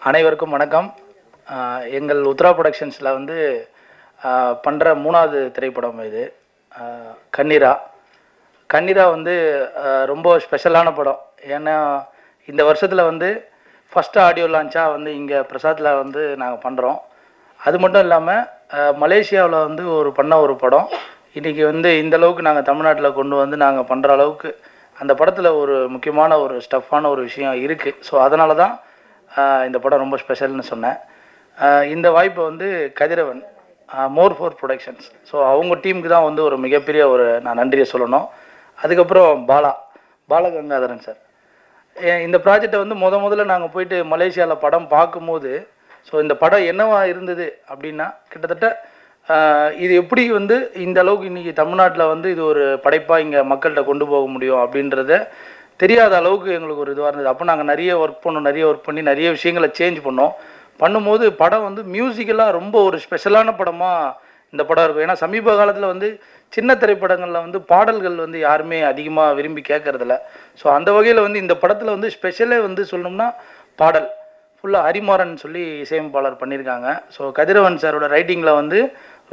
அனைவருக்கும் வணக்கம். எங்கள் உத்ரா ப்ரொடக்ஷன்ஸில் வந்து பண்ணுற 3வது திரைப்படம் இது. கண்ணீரா. கண்ணீரா வந்து ரொம்ப ஸ்பெஷலான படம். ஏன்னா இந்த வருஷத்தில் வந்து ஃபஸ்ட்டு ஆடியோ லான்ச்சாக வந்து இங்கே பிரசாத்தில் வந்து நாங்கள் பண்ணுறோம். அது மட்டும் இல்லாமல் மலேசியாவில் வந்து பண்ண ஒரு படம் இன்றைக்கி வந்து இந்தளவுக்கு நாங்கள் தமிழ்நாட்டில் கொண்டு வந்து நாங்கள் பண்ணுற அளவுக்கு அந்த படத்தில் ஒரு முக்கியமான ஒரு ஸ்டஃப்பான ஒரு விஷயம் இருக்குது. ஸோ அதனால தான் இந்த படம் ரொம்ப ஸ்பெஷல்னு சொன்னேன். இந்த வாய்ப்பை வந்து கதிரவன் மோர்4 ப்ரொடக்ஷன்ஸ், ஸோ அவங்க டீமுக்கு தான் வந்து ஒரு மிகப்பெரிய நான் நன்றியை சொல்லணும். அதுக்கப்புறம் பாலகங்காதரன் சார். இந்த ப்ராஜெக்டை வந்து முதல்ல நாங்கள் போயிட்டு மலேசியாவில் படம் பார்க்கும்போது, ஸோ இந்த படம் என்னவா இருந்தது அப்படின்னா, கிட்டத்தட்ட இது எப்படி வந்து இந்த அளவுக்கு இன்றைக்கி தமிழ்நாட்டில் வந்து இது ஒரு படைப்பாக இங்கே மக்கள்கிட்ட கொண்டு போக முடியும் அப்படின்றத தெரியாத அளவுக்கு எங்களுக்கு ஒரு இதுவாக இருந்தது. அப்போ நாங்கள் நிறைய ஒர்க் பண்ணி நிறைய விஷயங்களை சேஞ்ச் பண்ணும்போது படம் வந்து மியூசிக்கலாக ரொம்ப ஒரு ஸ்பெஷலான படமாக இந்த படம் இருக்கும். ஏன்னா சமீப காலத்தில் வந்து சின்ன திரைப்படங்களில் வந்து பாடல்கள் வந்து யாருமே அதிகமாக விரும்பி கேட்கறதில்ல. ஸோ அந்த வகையில் வந்து இந்த படத்தில் வந்து ஸ்பெஷலே வந்து சொல்லணும்னா பாடல் ஃபுல்லாக ஹரிமாறன் சொல்லி இசையமைப்பாளர் பண்ணியிருக்காங்க. ஸோ கதிரவன் சாரோட ரைட்டிங்கில் வந்து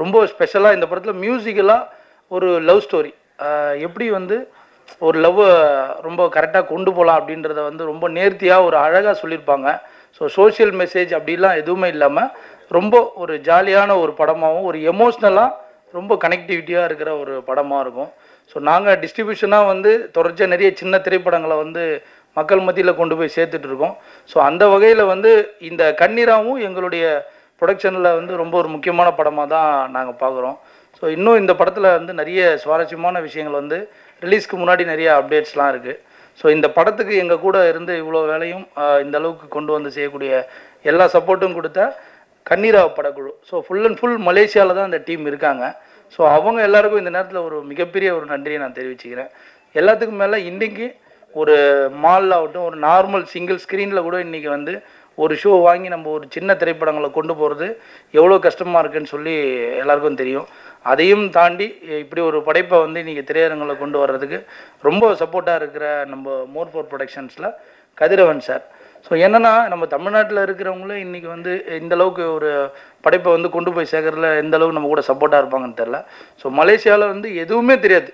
ரொம்ப ஸ்பெஷலாக இந்த படத்தில் மியூசிக்கலாக ஒரு லவ் ஸ்டோரி, எப்படி வந்து ஒரு லவ்வை ரொம்ப கரெக்டாக கொண்டு போகலாம் அப்படின்றத வந்து ரொம்ப நேர்த்தியாக ஒரு அழகாக சொல்லியிருப்பாங்க. ஸோ சோஷியல் மெசேஜ் அப்படிலாம் எதுவுமே இல்லாமல் ரொம்ப ஒரு ஜாலியான ஒரு படமாகவும் ஒரு எமோஷ்னலாக ரொம்ப கனெக்டிவிட்டியாக இருக்கிற ஒரு படமாக இருக்கும். ஸோ நாங்கள் டிஸ்ட்ரிபியூஷனாக வந்து தொடர்ச்சியாக நிறைய சின்ன திரைப்படங்களை வந்து மக்கள் மத்தியில் கொண்டு போய் சேர்த்துட்ருக்கோம். ஸோ அந்த வகையில் வந்து இந்த கண்ணீராவும் எங்களுடைய ப்ரொடக்ஷனில் வந்து ரொம்ப ஒரு முக்கியமான படமாக தான் நாங்கள் பார்க்குறோம். ஸோ இன்னும் இந்த படத்தில் வந்து நிறைய சுவாரஸ்யமான விஷயங்கள் வந்து ரிலீஸ்க்கு முன்னாடி நிறைய அப்டேட்ஸ்லாம் இருக்குது. ஸோ இந்த படத்துக்கு எங்கள் கூட இருந்து இவ்வளோ வேலையும் இந்த அளவுக்கு கொண்டு வந்து செய்யக்கூடிய எல்லா சப்போர்ட்டும் கொடுத்த கண்ணீரா படக்குழு. ஸோ ஃபுல் அண்ட் ஃபுல் மலேசியாவில் தான் இந்த டீம் இருக்காங்க. ஸோ அவங்க எல்லாருக்கும் இந்த நேரத்தில் ஒரு மிகப்பெரிய ஒரு நன்றியை நான் தெரிவிச்சுக்கிறேன். எல்லாத்துக்கும் மேலே இன்றைக்கி ஒரு மால் ஆகட்டும், ஒரு நார்மல் சிங்கிள் ஸ்க்ரீனில் கூட இன்றைக்கி வந்து ஒரு ஷோ வாங்கி நம்ம ஒரு சின்ன திரைப்படங்களை கொண்டு போகிறது எவ்வளோ கஷ்டமாக இருக்குதுன்னு சொல்லி எல்லாருக்கும் தெரியும். அதையும் தாண்டி இப்படி ஒரு படைப்பை வந்து இன்றைக்கி திரையரங்களை கொண்டு வர்றதுக்கு ரொம்ப சப்போர்ட்டாக இருக்கிற நம்ம மோர்4 ப்ரொடக்ஷன்ஸில் கதிரவன் சார். ஸோ என்னென்னா நம்ம தமிழ்நாட்டில் இருக்கிறவங்களே இன்றைக்கி வந்து இந்தளவுக்கு ஒரு படைப்பை வந்து கொண்டு போய் சேர்க்கறதுல எந்த அளவுக்கு நம்ம கூட சப்போர்ட்டாக இருப்பாங்கன்னு தெரில. ஸோ மலேசியாவில் வந்து எதுவுமே தெரியாது,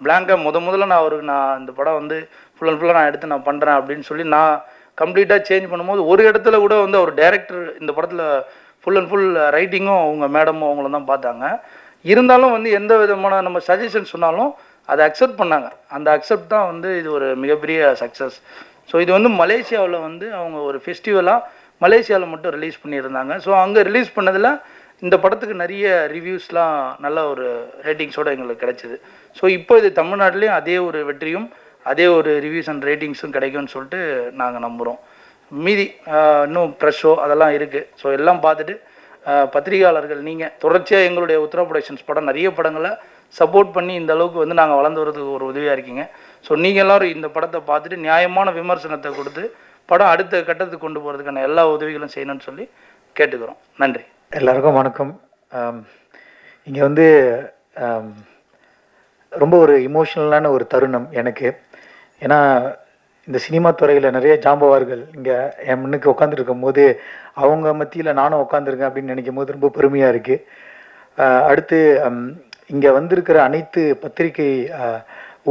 பிளாங்காக முதல்ல நான் இந்த படம் வந்து ஃபுல் அண்ட் ஃபுல்லாக நான் எடுத்து நான் பண்ணுறேன் அப்படின்னு சொல்லி நான் கம்ப்ளீட்டாக சேஞ்ச் பண்ணும்போது ஒரு இடத்துல கூட வந்து அவர் டைரக்டர் இந்த படத்தில் ஃபுல் அண்ட் ஃபுல் ரைட்டிங்கும் அவங்க மேடமும் அவங்கள தான் பார்த்தாங்க. இருந்தாலும் வந்து எந்த விதமான நம்ம சஜஷன் சொன்னாலும் அதை அக்செப்ட் பண்ணாங்க. அந்த அக்செப்ட் தான் வந்து இது ஒரு மிகப்பெரிய சக்ஸஸ். ஸோ இது வந்து மலேசியாவில் வந்து அவங்க ஒரு ஃபெஸ்டிவலாக மலேசியாவில் மட்டும் ரிலீஸ் பண்ணியிருந்தாங்க. ஸோ அங்கே ரிலீஸ் பண்ணதில் இந்த படத்துக்கு நிறைய ரிவ்யூஸ்லாம் நல்ல ஒரு ரேட்டிங்ஸோடு எங்களுக்கு கிடைச்சிது. ஸோ இப்போ இது தமிழ்நாட்டிலையும் அதே ஒரு வெற்றியும் அதே ஒரு ரிவ்யூஸ் அண்ட் ரேட்டிங்ஸும் கிடைக்கும்னு சொல்லிட்டு நாங்கள் நம்புகிறோம். மீதி இன்னும் ப்ரெஷ் ஷோ அதெல்லாம் இருக்குது. ஸோ எல்லாம் பார்த்துட்டு பத்திரிகையாளர்கள் நீங்கள் தொடர்ச்சியாக எங்களுடைய உத்ரா ப்ரொடக்ஷன்ஸ் படம் நிறைய படங்களை சப்போர்ட் பண்ணி இந்த அளவுக்கு வந்து நாங்கள் வளர்ந்து வரதுக்கு ஒரு உதவியாக இருக்கீங்க. ஸோ நீங்கள் எல்லோரும் இந்த படத்தை பார்த்துட்டு நியாயமான விமர்சனத்தை கொடுத்து படம் அடுத்த கட்டத்துக்கு கொண்டு போகிறதுக்கான எல்லா உதவிகளும் செய்யணும்னு சொல்லி கேட்டுக்கிறோம். நன்றி. எல்லாருக்கும் வணக்கம். இங்கே வந்து ரொம்ப ஒரு இமோஷ்னலான ஒரு தருணம் எனக்கு. ஏன்னா இந்த சினிமா துறையில் நிறைய ஜாம்பவார்கள் இங்கே என் முன்னுக்கு உட்காந்துருக்கும் போது அவங்க மத்தியில் நானும் உட்காந்துருக்கேன் அப்படின்னு நினைக்கும் போது ரொம்ப பெருமையாக இருக்குது. அடுத்து இங்கே வந்திருக்கிற அனைத்து பத்திரிகை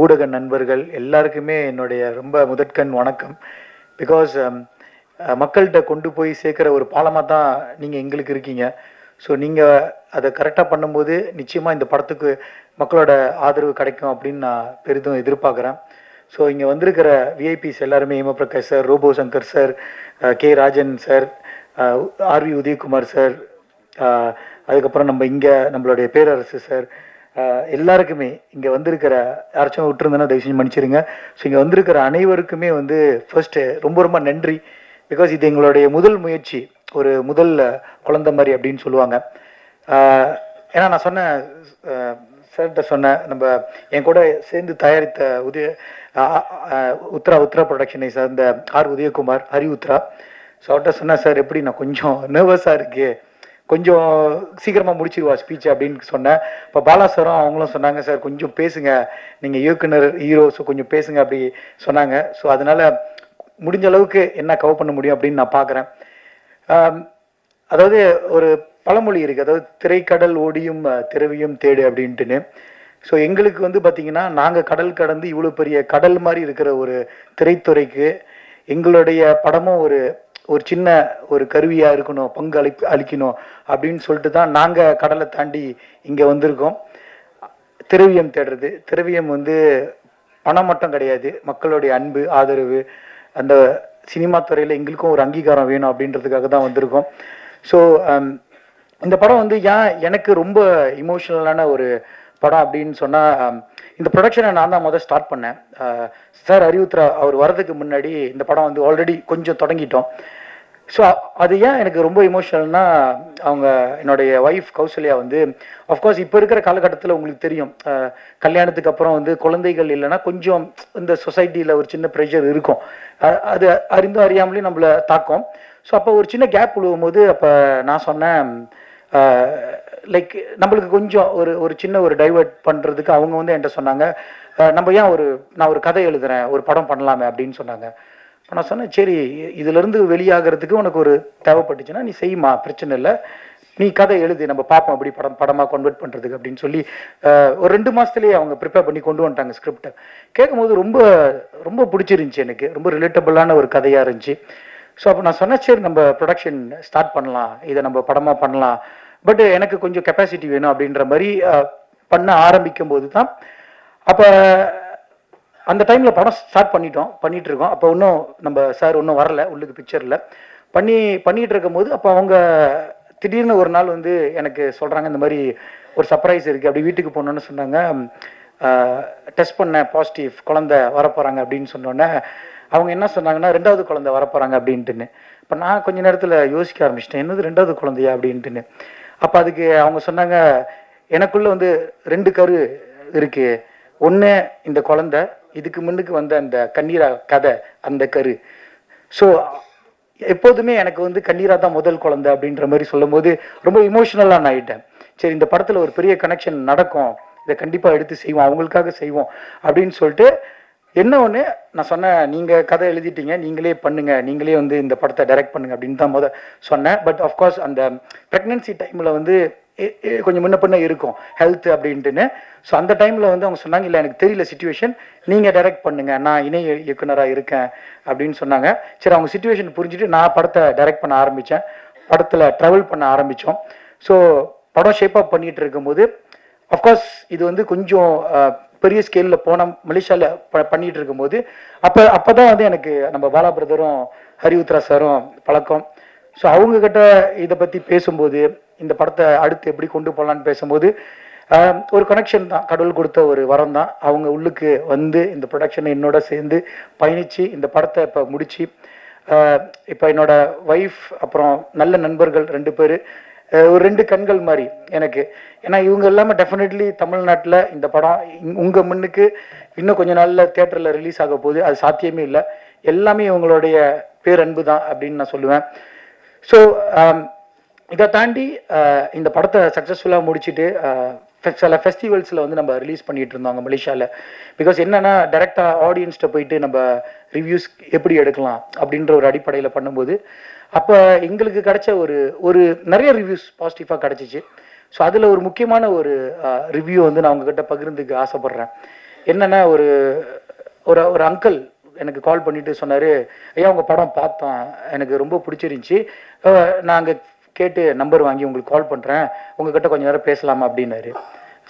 ஊடக நண்பர்கள் எல்லாருக்குமே என்னுடைய ரொம்ப முதற்கண் வணக்கம். பிகாஸ் மக்கள்கிட்ட கொண்டு போய் சேர்க்குற ஒரு பாலமாக தான் நீங்கள் எங்களுக்கு இருக்கீங்க. ஸோ நீங்கள் அதை கரெக்டாக பண்ணும்போது நிச்சயமாக இந்த படத்துக்கு மக்களோட ஆதரவு கிடைக்கும் அப்படின்னு நான் பெரிதும் எதிர்பார்க்குறேன். ஸோ இங்கே வந்திருக்கிற விஐபிஸ் எல்லாருமே Hemaprakash sir, Robo Shankar sir, K Rajan sir, RV Udhayakumar sir, அதுக்கப்புறம் நம்மளுடைய பேரரசு சார், எல்லாருக்குமே இங்கே வந்திருக்கிற யாராச்சும் விட்டுருந்தேன்னா தயவு செஞ்சு மன்னிச்சிருங்க. ஸோ இங்கே வந்திருக்கிற அனைவருக்குமே வந்து ஃபர்ஸ்ட்டு ரொம்ப ரொம்ப நன்றி. பிகாஸ் இது எங்களுடைய முதல் முயற்சி, ஒரு முதல் குழந்தை மாதிரி அப்படின்னு சொல்லுவாங்க. ஏன்னா நான் சொன்னேன் சார்கிட்ட சொன்னேன், நம்ம என் கூட சேர்ந்து தயாரித்த உத்ரா ப்ரொடக்ஷனை சார்ந்த உதயகுமார், ஹரி உத்ரா. ஸோ அவர்கிட்ட சொன்னேன், சார் எப்படி நான் கொஞ்சம் நர்வஸாக இருக்கு, கொஞ்சம் சீக்கிரமாக முடிச்சிருவா ஸ்பீச் அப்படின்னு சொன்னேன். இப்போ பாலா சாரும் அவங்களும் சொன்னாங்க, சார் கொஞ்சம் பேசுங்க, நீங்கள் இயக்குனர் ஹீரோ, ஸோ கொஞ்சம் பேசுங்க அப்படி சொன்னாங்க. ஸோ அதனால் முடிஞ்ச அளவுக்கு என்ன கவர் பண்ண முடியும் அப்படின்னு நான் பார்க்குறேன். அதாவது ஒரு பழமொழி இருக்குது, அதாவது திரைக்கடல் ஓடியும் திரவியும் தேடு அப்படின்ட்டுன்னு. ஸோ எங்களுக்கு வந்து பார்த்தீங்கன்னா, நாங்கள் கடல் கடந்து இவ்வளோ பெரிய கடல் மாதிரி இருக்கிற ஒரு திரைத்துறைக்கு எங்களுடைய படமும் ஒரு ஒரு சின்ன ஒரு கருவியாக இருக்கணும், பங்கு அளிக்கணும் அப்படின்னு சொல்லிட்டு தான் நாங்கள் கடலை தாண்டி இங்கே வந்திருக்கோம். திரவியம் தேடுறது, திரவியம் வந்து பணம் மட்டும் கிடையாது, மக்களுடைய அன்பு, ஆதரவு, அந்த சினிமா துறையில் எங்களுக்கும் ஒரு அங்கீகாரம் வேணும் அப்படின்றதுக்காக தான் வந்திருக்கோம். ஸோ இந்த படம் வந்து ஏன் எனக்கு ரொம்ப இமோஷனலான ஒரு படம் அப்படின்னு சொன்னால், இந்த ப்ரொடக்ஷனை நான் தான் முதல் ஸ்டார்ட் பண்ணேன். சார் ஹரியுத்ரா அவர் வரதுக்கு முன்னாடி இந்த படம் வந்து ஆல்ரெடி கொஞ்சம் தொடங்கிட்டோம். ஸோ அது ஏன் எனக்கு ரொம்ப இமோஷனல்னா, அவங்க என்னுடைய ஒய்ஃப் கௌசல்யா வந்து அஃப்கோர்ஸ் இப்போ இருக்கிற காலகட்டத்தில் உங்களுக்கு தெரியும், கல்யாணத்துக்கு அப்புறம் வந்து குழந்தைகள் இல்லைன்னா கொஞ்சம் இந்த சொசைட்டியில் ஒரு சின்ன ப்ரெஷர் இருக்கும், அது அறிந்தும் அறியாமலேயும் நம்மளை தாக்கும். ஸோ அப்போ ஒரு சின்ன கேப் விழுவும் போது அப்போ நான் சொன்னேன், லைக் நம்மளுக்கு கொஞ்சம் ஒரு ஒரு சின்ன ஒரு டைவர்ட் பண்ணுறதுக்கு அவங்க வந்து என்கிட்ட சொன்னாங்க, நம்ம ஏன் நான் ஒரு கதை எழுதுறேன், ஒரு படம் பண்ணலாமே அப்படின்னு சொன்னாங்க. இப்போ நான் சொன்னேன், சரி இதுலேருந்து வெளியாகிறதுக்கு உனக்கு ஒரு தேவைப்பட்டுச்சுன்னா நீ செய்யுமா, பிரச்சனை இல்லை, நீ கதை எழுதி நம்ம பார்ப்போம் அப்படி படமாக கன்வெர்ட் பண்ணுறதுக்கு அப்படின்னு சொல்லி ஒரு 2 மாதத்துலேயே அவங்க ப்ரிப்பேர் பண்ணி கொண்டு வந்துட்டாங்க ஸ்கிரிப்டை. கேட்கும்போது ரொம்ப ரொம்ப பிடிச்சிருந்துச்சி, எனக்கு ரொம்ப ரிலேட்டபிளான ஒரு கதையாக இருந்துச்சு. ஸோ அப்போ நான் சொன்னேன், சரி நம்ம ப்ரொடக்ஷன் ஸ்டார்ட் பண்ணலாம், இதை நம்ம படமாக பண்ணலாம், பட் எனக்கு கொஞ்சம் கெப்பாசிட்டி வேணும் அப்படின்ற மாதிரி பண்ண ஆரம்பிக்கும் போது தான், அப்போ அந்த டைமில் படம் ஸ்டார்ட் பண்ணிட்டு இருக்கோம். அப்போ இன்னும் நம்ம சார் இன்னும் வரல உள்ளுக்கு பிக்சரில் பண்ணிட்டு இருக்கும் போது, அப்போ அவங்க திடீர்னு ஒரு நாள் வந்து எனக்கு சொல்கிறாங்க, இந்த மாதிரி ஒரு சர்ப்ரைஸ் இருக்குது, அப்படி வீட்டுக்கு போகணுன்னு சொன்னாங்க. டெஸ்ட் பண்ண பாசிட்டிவ், குழந்தை வரப்போகிறாங்க அப்படின்னு சொன்னோன்னே அவங்க என்ன சொன்னாங்கன்னா, 2வது குழந்தை வரப்போகிறாங்க அப்படின்ட்டுன்னு. இப்போ நான் கொஞ்ச நேரத்தில் யோசிக்க ஆரம்பிச்சிட்டேன், என்னது 2வது குழந்தையா அப்படின்ட்டுன்னு. அப்போ அதுக்கு அவங்க சொன்னாங்க, எனக்குள்ளே வந்து 2 கரு இருக்குது, ஒன்று இந்த குழந்தை, இதுக்கு முன்னுக்கு வந்த அந்த கண்ணீரா கதை அந்த கரு. ஸோ எப்போதுமே எனக்கு வந்து கண்ணீரா தான் முதல் குழந்தை அப்படின்ற மாதிரி சொல்லும் போது ரொம்ப இமோஷனலாக நான் ஆகிட்டேன். சரி இந்த படத்தில் ஒரு பெரிய கனெக்ஷன் நடக்கும், இதை கண்டிப்பாக எடுத்து செய்வோம், அவங்களுக்காக செய்வோம் அப்படின்னு சொல்லிட்டு என்ன ஒன்று நான் சொன்னேன், நீங்கள் கதை எழுதிட்டீங்க, நீங்களே பண்ணுங்க, நீங்களே வந்து இந்த படத்தை டைரக்ட் பண்ணுங்க அப்படின்னு தான் சொன்னேன். பட் ஆஃப்கோர்ஸ் அந்த ப்ரெக்னன்சி டைமில் வந்து கொஞ்சம் முன்ன பின்ன இருக்கும் ஹெல்த் அப்படின்ட்டுன்னு. ஸோ அந்த டைமில் வந்து அவங்க சொன்னாங்க, இல்லை எனக்கு தெரியல சுச்சுவேஷன், நீங்கள் டைரக்ட் பண்ணுங்க, நான் இணை இயக்குனராக இருக்கேன் அப்படின்னு சொன்னாங்க. சரி அவங்க சுச்சுவேஷன் புரிஞ்சுட்டு நான் படத்தை டைரக்ட் பண்ண ஆரம்பித்தேன், படத்தில் ட்ராவல் பண்ண ஆரம்பித்தோம். ஸோ படம் ஷேப் அப் பண்ணிகிட்டு இருக்கும்போது அஃப்கோர்ஸ் இது வந்து கொஞ்சம் பெரிய ஸ்கேலில் போனோம், மலேசியாவில் பண்ணிகிட்டு இருக்கும்போது அப்போ தான் வந்து எனக்கு நம்ம பாலா பிரதரும் ஹரியுத்ரா சாரும் பழக்கம். ஸோ அவங்கக்கிட்ட இதை பற்றி பேசும்போது, இந்த படத்தை அடுத்து எப்படி கொண்டு போகலான்னு பேசும்போது ஒரு கனெக்ஷன் தான், கடவுள் கொடுத்த ஒரு வரம் தான். அவங்க உள்ளுக்கு வந்து இந்த ப்ரொடக்ஷனை என்னோட சேர்ந்து பயணித்து இந்த படத்தை இப்போ முடித்து, இப்போ என்னோட ஒய்ஃப் அப்புறம் நல்ல நண்பர்கள் 2 பேர், ஒரு 2 கண்கள் மாதிரி எனக்கு. ஏன்னா இவங்க இல்லாமல் டெஃபினெட்லி தமிழ்நாட்டில் இந்த படம் உங்கள் முன்னுக்கு இன்னும் கொஞ்ச நாளில் தியேட்டரில் ரிலீஸ் ஆக போகுது, அது சாத்தியமே இல்லை. எல்லாமே இவங்களுடைய பேரன்பு தான் அப்படின்னு நான் சொல்லுவேன். ஸோ இதை தாண்டி இந்த படத்தை சக்ஸஸ்ஃபுல்லாக முடிச்சுட்டு சில ஃபெஸ்டிவல்ஸில் வந்து நம்ம ரிலீஸ் பண்ணிகிட்டு இருந்தோம் அங்கே மலேசியாவில். பிகாஸ் என்னென்னா டைரெக்டாக ஆடியன்ஸ்கிட்ட போயிட்டு நம்ம ரிவ்யூஸ் எப்படி எடுக்கலாம் அப்படின்ற ஒரு அடிப்படையில் பண்ணும்போது அப்போ எங்களுக்கு கிடைச்ச ஒரு நிறைய ரிவ்யூஸ் பாசிட்டிவாக கிடச்சிச்சு. ஸோ அதில் ஒரு முக்கியமான ஒரு ரிவ்யூ வந்து நான் உங்ககிட்ட பகிர்ந்துக்க ஆசைப்பட்றேன். என்னென்னா ஒரு ஒரு அங்கிள் எனக்கு கால் பண்ணிட்டு சொன்னார், ஐயா உங்கள் படம் பார்த்தோம், எனக்கு ரொம்ப பிடிச்சிருந்துச்சி, நாங்கள் கேட்டு நம்பர் வாங்கி உங்களுக்கு கால் பண்ணுறேன், உங்ககிட்ட கொஞ்சம் நேரம் பேசலாமா அப்படின்னாரு.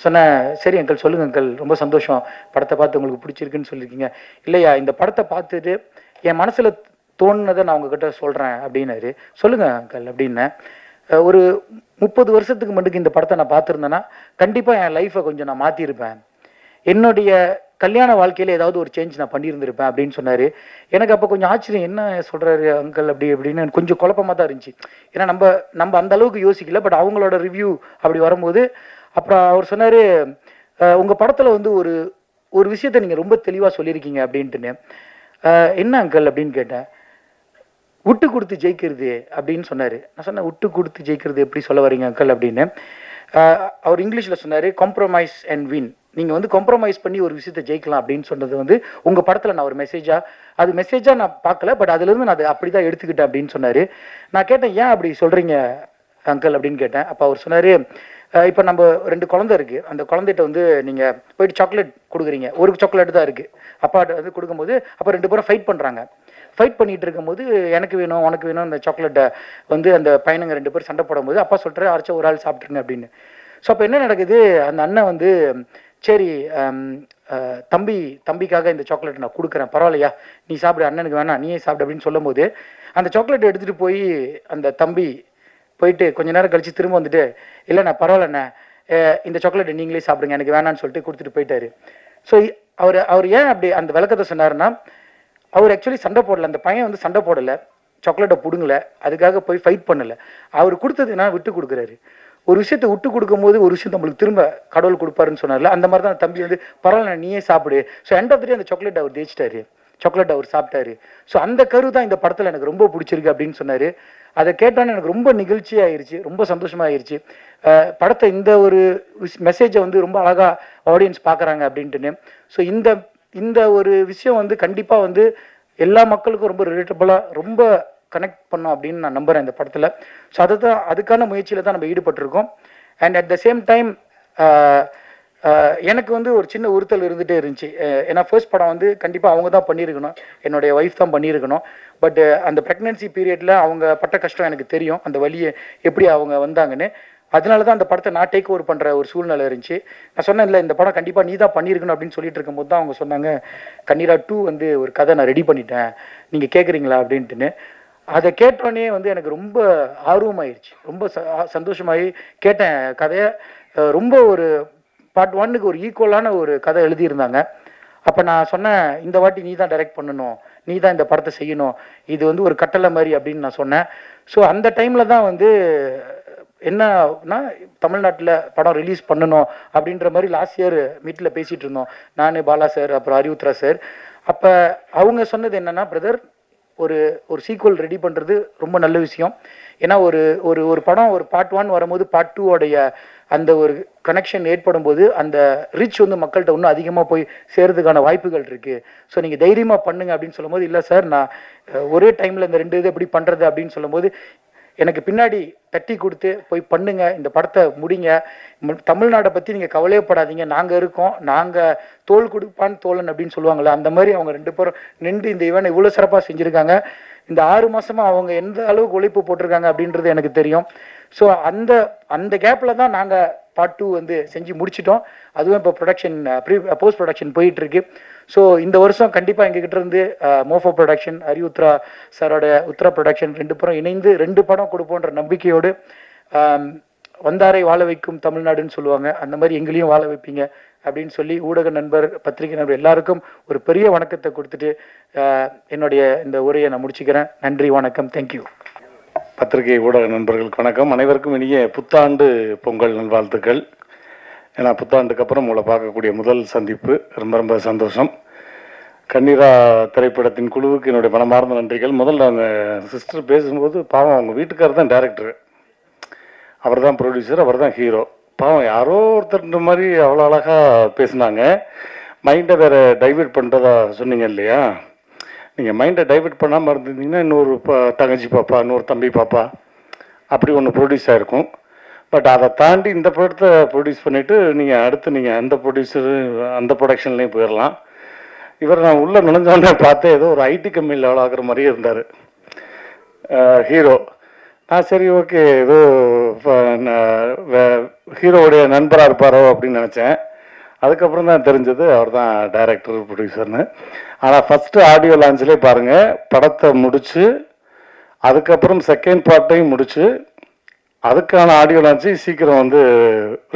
சொன்னேன், சரி அங்கிள் சொல்லுங்கள் அங்கிள், ரொம்ப சந்தோஷம் படத்தை பார்த்து உங்களுக்கு பிடிச்சிருக்குன்னு சொல்லியிருக்கீங்க. இல்லையா இந்த படத்தை பார்த்துட்டு என் மனசில் தோணுனதை நான் உங்ககிட்ட சொல்கிறேன் அப்படின்னாரு. சொல்லுங்கள் அங்கிள் அப்படின்னேன். ஒரு 30 வருஷத்துக்கு முன்னுக்கு இந்த படத்தை நான் பார்த்துருந்தேன்னா கண்டிப்பாக என் லைஃப்பை கொஞ்சம் நான் மாற்றிருப்பேன், என்னுடைய கல்யாண வாழ்க்கையில் ஏதாவது ஒரு சேஞ்ச் நான் பண்ணியிருந்திருப்பேன் அப்படின்னு சொன்னார். எனக்கு அப்போ கொஞ்சம் ஆச்சரியம், என்ன சொல்கிறாரு அங்கிள் அப்படி அப்படின்னு கொஞ்சம் குழப்பமாக தான் இருந்துச்சு. ஏன்னா நம்ம அந்த அளவுக்கு யோசிக்கல, பட் அவங்களோட ரிவ்யூ அப்படி வரும்போது அப்புறம் அவர் சொன்னார், உங்கள் படத்தில் வந்து ஒரு விஷயத்த நீங்கள் ரொம்ப தெளிவாக சொல்லியிருக்கீங்க அப்படின்ட்டுன்னு. என்ன அங்கிள் அப்படின்னு கேட்டேன். விட்டு கொடுத்து ஜெயிக்கிறது அப்படின்னு சொன்னார். நான் சொன்னேன், விட்டு கொடுத்து ஜெயிக்கிறது எப்படி சொல்ல வரீங்க அங்கிள் அப்படின்னு. அவர் இங்கிலீஷில் சொன்னார் காம்ப்ரமைஸ் அண்ட் வின். நீங்கள் வந்து காம்ப்ரமைஸ் பண்ணி ஒரு விஷயத்தை ஜெயிக்கலாம் அப்படின்னு சொன்னது வந்து உங்கள் படத்தில் நான் ஒரு மெசேஜாக நான் பார்க்கல, பட் அதுலேருந்து நான் அதை அப்படி தான் எடுத்துக்கிட்டேன் அப்படின்னு சொன்னார். நான் கேட்டேன், ஏன் அப்படி சொல்கிறீங்க அங்கிள் அப்படின்னு கேட்டேன். அப்போ அவர் சொன்னார், இப்போ நம்ம 2 குழந்தை இருக்குது, அந்த குழந்தைகிட்ட வந்து நீங்கள் போயிட்டு சாக்லேட் கொடுக்குறீங்க, ஒரு சாக்லேட் தான் இருக்குது, அப்பாட்ட வந்து கொடுக்கும்போது அப்போ 2 பேரும் ஃபைட் பண்ணுறாங்க. ஃபைட் பண்ணிகிட்டு இருக்கும்போது எனக்கு வேணும் உனக்கு வேணும் அந்த சாக்லேட்டை வந்து அந்த பையனுங்க 2 பேர் சண்டை போடும்போது அப்பா சொல்கிறாரு, அரைச்சா ஒரு ஆள் சாப்பிட்ருங்க அப்படின்னு. ஸோ அப்போ என்ன நடக்குது, அந்த அண்ணன் வந்து சரி தம்பிக்காக இந்த சாக்லேட் நான் கொடுக்குறேன், பரவாயில்லையா நீ சாப்பிடு, அண்ணனுக்கு வேணாம் நீயே சாப்பிடு அப்படின்னு சொல்லும் போது அந்த சாக்லேட் எடுத்துகிட்டு போய் அந்த தம்பி போயிட்டு கொஞ்ச நேரம் கழித்து திரும்ப வந்துட்டு, இல்லைண்ணா பரவாயில்லண்ணே இந்த சாக்லேட்டை நீங்களே சாப்பிடுங்க எனக்கு வேணான்னு சொல்லிட்டு கொடுத்துட்டு போயிட்டாரு. ஸோ அவர் ஏன் அப்படி அந்த விளக்கத்தை சொன்னாருன்னா, அவர் ஆக்சுவலி சண்டை போடலை, அந்த பையன் வந்து சண்டை போடலை, சாக்லேட்டை பிடுங்கலை, அதுக்காக போய் ஃபைட் பண்ணலை, அவர் கொடுத்ததுன்னா விட்டு கொடுக்குறாரு. ஒரு விஷயத்தை விட்டு கொடுக்கும்போது ஒரு விஷயம் நம்மளுக்கு திரும்ப கடவுள் கொடுப்பாருன்னு சொன்னார்ல, அந்த மாதிரி தான் தம்பி வந்து பரவாயில்ல நீயே சாப்பிடு. ஸோ எண்ட் ஆஃப் த டே அந்த சாக்லேட் அவர் ஜெயிச்சிட்டாரு, சாக்லேட் அவர் சாப்பிட்டாரு. ஸோ அந்த கரு தான் இந்த படத்தில் எனக்கு ரொம்ப பிடிச்சிருக்கு அப்படின்னு சொன்னார். அதை கேட்டான்னு எனக்கு ரொம்ப நிகழ்ச்சியாயிருச்சு, ரொம்ப சந்தோஷமாயிருச்சு. படத்தை இந்த ஒரு மெசேஜை வந்து ரொம்ப அழகாக ஆடியன்ஸ் பார்க்குறாங்க அப்படின்ட்டுன்னு. ஸோ இந்த ஒரு விஷயம் வந்து கண்டிப்பாக வந்து எல்லா மக்களுக்கும் ரொம்ப ரிலேட்டபுளாக ரொம்ப கனெக்ட் பண்ணோம் அப்படின்னு நான் நம்புகிறேன் இந்த படத்தில். ஸோ அதுக்கான முயற்சியில் தான் நம்ம ஈடுபட்டிருக்கோம். And at the same time எனக்கு வந்து ஒரு சின்ன உறுத்தல் இருந்துகிட்டே இருந்துச்சு. ஏன்னா ஃபர்ஸ்ட் படம் வந்து கண்டிப்பாக அவங்க தான் பண்ணியிருக்கணும், என்னுடைய ஒய்ஃப் தான் பண்ணியிருக்கணும். பட் அந்த ப்ரெக்னென்சி பீரியடில் அவங்க பட்ட கஷ்டம் எனக்கு தெரியும், அந்த வழியை எப்படி அவங்க வந்தாங்கன்னு. அதனால தான் அந்த படத்தை நான் டேக் ஓவர் பண்ணுற ஒரு சூழ்நிலை இருந்துச்சு. நான் சொன்னேன், இல்லை இந்த படம் கண்டிப்பாக நீ தான் பண்ணியிருக்கணும் அப்படின்னு சொல்லிட்டு இருக்கும்போது தான் அவங்க சொன்னாங்க, கண்ணீரா 2 வந்து ஒரு கதை நான் ரெடி பண்ணிட்டேன், நீங்கள் கேட்குறீங்களா அப்படின்ட்டுன்னு. அதை கேட்டோடனே வந்து எனக்கு ரொம்ப ஆர்வமாயிருச்சு, ரொம்ப சந்தோஷமாகி கேட்டேன் கதையை. ரொம்ப ஒரு பார்ட் 1க்கு ஒரு ஈக்குவலான ஒரு கதை எழுதியிருந்தாங்க. அப்போ நான் சொன்னேன், இந்த வாட்டி நீ தான் டைரக்ட் பண்ணணும், நீ தான் இந்த படத்தை செய்யணும், இது வந்து ஒரு கட்டளை மாதிரி அப்படின்னு நான் சொன்னேன். ஸோ அந்த டைமில் தான் வந்து என்னன்னா தமிழ்நாட்டில் படம் ரிலீஸ் பண்ணணும் அப்படின்ற மாதிரி லாஸ்ட் இயர் மீட்டில் பேசிகிட்டு இருந்தோம், நான் பாலா சார் அப்புறம் அரியுத்ரா சார். அப்போ அவங்க சொன்னது என்னென்னா, பிரதர் ஒரு சீக்வல் ரெடி பண்ணுறது ரொம்ப நல்ல விஷயம். ஏன்னா ஒரு படம் ஒரு பார்ட் 1 வரும்போது பார்ட் 2 அந்த ஒரு கனெக்ஷன் ஏற்படும் போது அந்த ரீச் வந்து மக்கள்கிட்ட இன்னும் அதிகமாக போய் சேர்றதுக்கான வாய்ப்புகள் இருக்குது. ஸோ நீங்கள் தைரியமாக பண்ணுங்க அப்படின்னு சொல்லும்போது, இல்லை சார் நான் ஒரே டைமில் இந்த 2 இது எப்படி பண்ணுறது அப்படின்னு சொல்லும்போது எனக்கு பின்னாடி தட்டி கொடுத்து போய் பண்ணுங்க, இந்த படத்தை முடிங்க, தமிழ்நாட்டை பற்றி நீங்கள் கவலையப்படாதீங்க, நாங்கள் இருக்கோம், நாங்கள் தோல் கொடுப்பான் தோழன் அப்படின்னு சொல்லுவாங்கள்ல, அந்த மாதிரி அவங்க 2 பேரும் நின்று இந்த ஈவெண்ட் இவ்வளோ சிறப்பாக செஞ்சுருக்காங்க. இந்த 6 மாதமாக அவங்க எந்த அளவுக்கு உழைப்பு போட்டிருக்காங்க அப்படின்றது எனக்கு தெரியும். ஸோ அந்த கேப்பில் தான் நாங்கள் பார்ட் 2 வந்து செஞ்சு முடிச்சிட்டோம். அதுவும் இப்போ போஸ்ட் ப்ரொடக்ஷன் போயிட்டுருக்கு. ஸோ இந்த வருஷம் கண்டிப்பாக எங்ககிட்ட இருந்து மோஃபோ ப்ரொடக்ஷன், அரியுத்ரா சாரோட உத்ரா ப்ரொடக்ஷன் 2 பேரும் இணைந்து 2 படம் கொடுப்போன்ற நம்பிக்கையோடு, வந்தாரை வாழ வைக்கும் தமிழ்நாடுன்னு சொல்லுவாங்க, அந்த மாதிரி எங்களையும் வாழ வைப்பீங்க அப்படின்னு சொல்லி ஊடக நண்பர், பத்திரிகை நண்பர் எல்லாருக்கும் ஒரு பெரிய வணக்கத்தை கொடுத்துட்டு என்னுடைய இந்த உரையை நான் முடிச்சுக்கிறேன். நன்றி, வணக்கம், தேங்க்யூ. பத்திரிகை ஊடக நண்பர்களுக்கு வணக்கம். அனைவருக்கும் இனிய புத்தாண்டு பொங்கல் நல்வாழ்த்துக்கள். ஏன்னா புத்தாண்டுக்கு அப்புறம் உங்களை பார்க்கக்கூடிய முதல் சந்திப்பு, ரொம்ப ரொம்ப சந்தோஷம். கண்ணீரா திரைப்படத்தின் குழுவுக்கு என்னுடைய மனமார்ந்த நன்றிகள். முதல்ல அவங்க சிஸ்டர் பேசும்போது பாவம் அவங்க வீட்டுக்காரர் தான் டைரக்டர், அவர் தான் ப்ரொடியூசர், அவர் தான் ஹீரோ. பாவம் யாரோ ஒருத்தர் மாதிரி அவ்வளோ அழகாக பேசினாங்க. மைண்டை வேறு டைவெர்ட் பண்ணுறதா சொன்னீங்க இல்லையா? நீங்கள் மைண்டை டைவெர்ட் பண்ணாமல் இருந்திருந்தீங்கன்னா இன்னொரு தங்கச்சி பாப்பா, இன்னொரு தம்பி பாப்பா அப்படி ஒன்று ப்ரொடியூஸ் ஆகிருக்கும். பட் அதை தாண்டி இந்த படத்தை ப்ரொடியூஸ் பண்ணிவிட்டு நீங்கள் அடுத்து நீங்கள் அந்த ப்ரொடியூசரு அந்த ப்ரொடக்ஷன்லேயும் போயிடலாம். இவர் நான் உள்ளே நுழைஞ்சோடனே பார்த்தேன், ஏதோ ஒரு ஐடி கம்பெனியில் எவ்வளோ ஆகிற மாதிரியே இருந்தார் ஹீரோ. சரி ஓகே, ஏதோ ஹீரோவுடைய நண்பராக இருப்பாரோ அப்படின்னு நினச்சேன். அதுக்கப்புறம் தான் தெரிஞ்சது அவர் தான் டைரக்டர், ப்ரொடியூசர்னு. ஆனால் ஃபஸ்ட்டு ஆடியோ லான்ச்லேயே பாருங்கள், படத்தை முடித்து அதுக்கப்புறம் செகண்ட் பார்ட்டையும் முடித்து அதுக்கான ஆடியோ லான்ச்சு சீக்கிரம் வந்து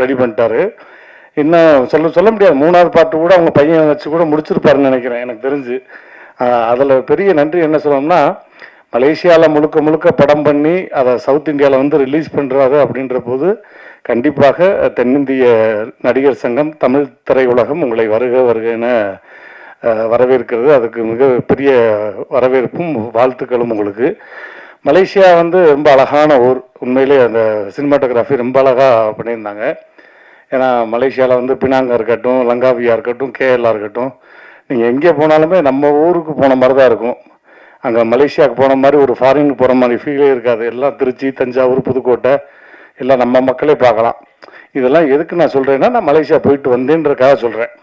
ரெடி பண்ணிட்டாரு. இன்னும் சொல்ல முடியாது, 3வது பார்ட்டு கூட அவங்க பையன் வச்சு கூட முடிச்சிருப்பாருன்னு நினைக்கிறேன் எனக்கு தெரிஞ்சு. அதில் பெரிய நன்றி என்ன சொல்லணும்னா, மலேசியாவில் முழுக்க படம் பண்ணி அதை சவுத் இந்தியாவில் வந்து ரிலீஸ் பண்ணுறாரு அப்படின்ற போது கண்டிப்பாக தென்னிந்திய நடிகர் சங்கம், தமிழ் திரையுலகம் உங்களை வருக என வரவேற்கிறது. அதுக்கு மிக பெரிய வரவேற்பும் வாழ்த்துக்களும் உங்களுக்கு. மலேசியா வந்து ரொம்ப அழகான ஊர். உண்மையிலே அந்த சினிமாட்டோகிராஃபி ரொம்ப அழகாக பண்ணியிருந்தாங்க. ஏன்னா மலேசியாவில் வந்து பினாங்கா இருக்கட்டும், லங்காவியா இருக்கட்டும், கேஎல்லா இருக்கட்டும், நீங்கள் எங்கே போனாலுமே நம்ம ஊருக்கு போன மாதிரி தான் இருக்கும். அங்கே மலேசியாவுக்கு போன மாதிரி ஒரு ஃபாரினுக்கு போகிற மாதிரி ஃபீலே இருக்காது. எல்லாம் திருச்சி, தஞ்சாவூர், புதுக்கோட்டை எல்லாம் நம்ம மக்களே பார்க்கலாம். இதெல்லாம் எதுக்கு நான் சொல்கிறேன்னா, நான் மலேசியா போயிட்டு வந்தேன்றதுக்காக சொல்கிறேன்.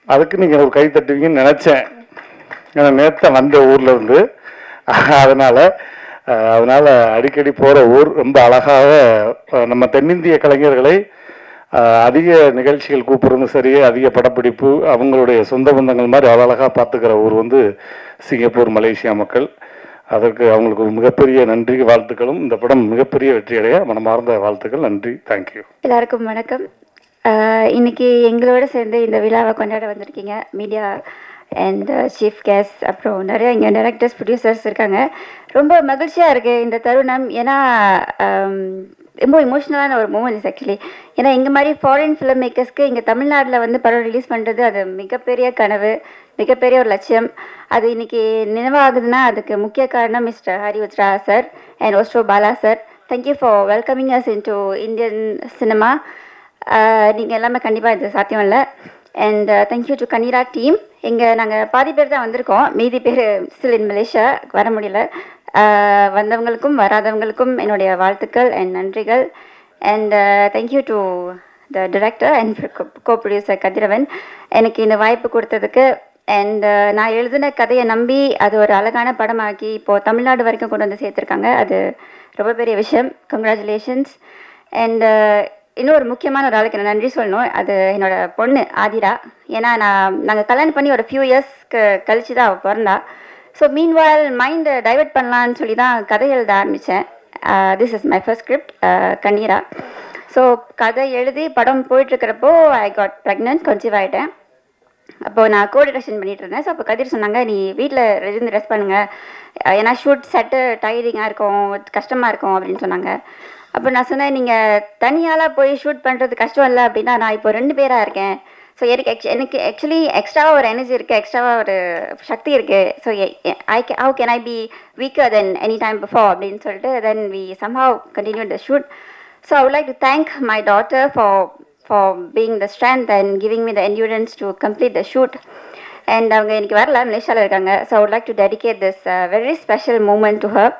அதுக்கு நீங்கள் ஒரு கை தட்டுவீங்கன்னு நினச்சேன். ஏன்னா நேற்று வந்த ஊரில் இருந்து, அதனால் அடிக்கடி போகிற ஊர். ரொம்ப அழகாக நம்ம தென்னிந்திய கலைஞர்களை அதிக நிகழ்ச்சிகள் கூப்பிட்றதும் சரி, அதிக படப்பிடிப்பு, அவங்களுடைய சொந்த பந்தங்கள் மாதிரி அழகாக பார்த்துக்கிற ஊர் வந்து சிங்கப்பூர், மலேசியா மக்கள். அதற்கு அவங்களுக்கு ஒரு மிகப்பெரிய நன்றி, வாழ்த்துக்களும். இந்த படம் மிகப்பெரிய வெற்றியடைய மனமார்ந்த வாழ்த்துக்கள். நன்றி, தேங்க்யூ. எல்லாருக்கும் வணக்கம். இன்னைக்கு எங்களோட சேர்ந்து இந்த விழாவை கொண்டாட வந்திருக்கீங்க மீடியா அண்ட் சீஃப் கெஸ்ட், அப்புறம் நிறைய இங்கே டைரக்டர்ஸ், ப்ரொடியூசர்ஸ் இருக்காங்க. ரொம்ப மகிழ்ச்சியாக இருக்குது இந்த தருணம். ஏன்னா ரொம்ப இமோஷ்னலான ஒரு மூமெண்ட்ஸ் ஆக்சுவலி. ஏன்னா எங்கள் மாதிரி ஃபாரின் ஃபிலிம் மேக்கர்ஸ்க்கு இங்கே தமிழ்நாட்டில் வந்து படம் ரிலீஸ் பண்ணுறது அது மிகப்பெரிய கனவு, மிகப்பெரிய ஒரு லட்சியம். அது இன்னைக்கு நினைவாகுதுன்னா அதுக்கு முக்கிய காரணம் mister Hari Uthra sir and Ostro Bala sir. Thank you for welcoming us into Indian cinema. நீங்கள் எல்லாமே கண்டிப்பாக இது சாத்தியம் இல்லை. And thank you to Kanneera team. நாங்கள் பாதி பேர் தான் வந்திருக்கோம், மீதி பேர் ஸ்டில் இன் மலேசியா, வர முடியல. வந்தவங்களுக்கும் வராதவங்களுக்கும் என்னுடைய வாழ்த்துக்கள் அண்ட் நன்றிகள். And thank you to the director and co producer Kathiravan எனக்கு இந்த வாய்ப்பு கொடுத்ததுக்கு. அண்ட் நான் எழுதின கதையை நம்பி அது ஒரு அழகான படமாக்கி இப்போது தமிழ்நாடு வரைக்கும் கொண்டு வந்து சேர்த்துருக்காங்க. அது ரொம்ப பெரிய விஷயம். கங்க்ராச்சுலேஷன்ஸ். அண்ட் இன்னொரு முக்கியமான ஒரு ஆளுக்கு நான் நன்றி சொல்லணும். அது என்னோட பொண்ணு ஆதிரா. ஏன்னா நாங்கள் கல்யாணம் பண்ணி ஒரு ஃபியூ இயர்ஸ்க்கு கழிச்சு தான் அவள் பிறந்தா. ஸோ மீன்வால் மைண்டை டைவெர்ட் பண்ணலான்னு சொல்லி தான் கதை எழுத ஆரம்பித்தேன். This is my first script, Kanneera. So கதை எழுதி படம் போயிட்டுருக்கிறப்போ ஐ காட் ப்ரெக்னென்ட், கன்சீவ் ஆகிட்டேன். அப்போது நான் கோஆர்டினேஷன் பண்ணிகிட்டு இருந்தேன். ஸோ அப்போ கதிர் சொன்னாங்க, நீ வீட்டில் இருந்து ரெஸ்ட் பண்ணுங்கள், ஏன்னா ஷூட் செட்டு டயரிங்காக இருக்கும், கஷ்டமாக இருக்கும் அப்படின்னு சொன்னாங்க. அப்போ நான் சொன்னேன், நீங்கள் தனியாலாம் போய் ஷூட் பண்ணுறது கஷ்டம் இல்லை அப்படின்னா, நான் இப்போ 2 பேராக இருக்கேன். ஸோ எனக்கு ஆக்சுவலி எக்ஸ்ட்ராவாக ஒரு எனர்ஜி இருக்குது, எக்ஸ்ட்ராவாக ஒரு சக்தி இருக்குது. So how can I be weaker than any time before அப்படின்னு சொல்லிட்டு then we somehow continue the shoot. So I would like to thank my daughter for being the strength and giving me the endurance to complete the shoot. And அவங்க எனக்கு வரல, மலேசியாவில் இருக்காங்க. So I would like to dedicate this very special moment to her.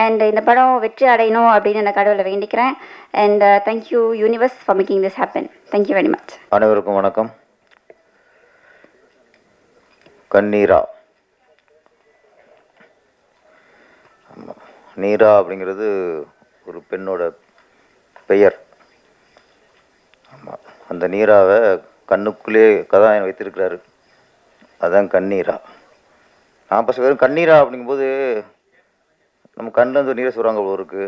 And இந்த படம் வெற்றி அடையணும் அப்படின்னு நான் கடவுளை வேண்டிக்கிறேன். And thank you universe for making this happen. Thank you very much. அனைவருக்கும் வணக்கம். கண்ணீரா. நீரா அப்படிங்கிறது ஒரு பெண்ணோட பெயர். ஆமாம், அந்த நீராவை கண்ணுக்குள்ளே கதாநாயகன் வைத்திருக்கிறாரு, அதுதான் கண்ணீரா. நான் ஃபஸ்ட் வெறும் கண்ணீரா அப்படிங்கும்போது நம்ம கண்ணில் வந்து நீரை சொல்கிறாங்க அவ்வளோ இருக்குது,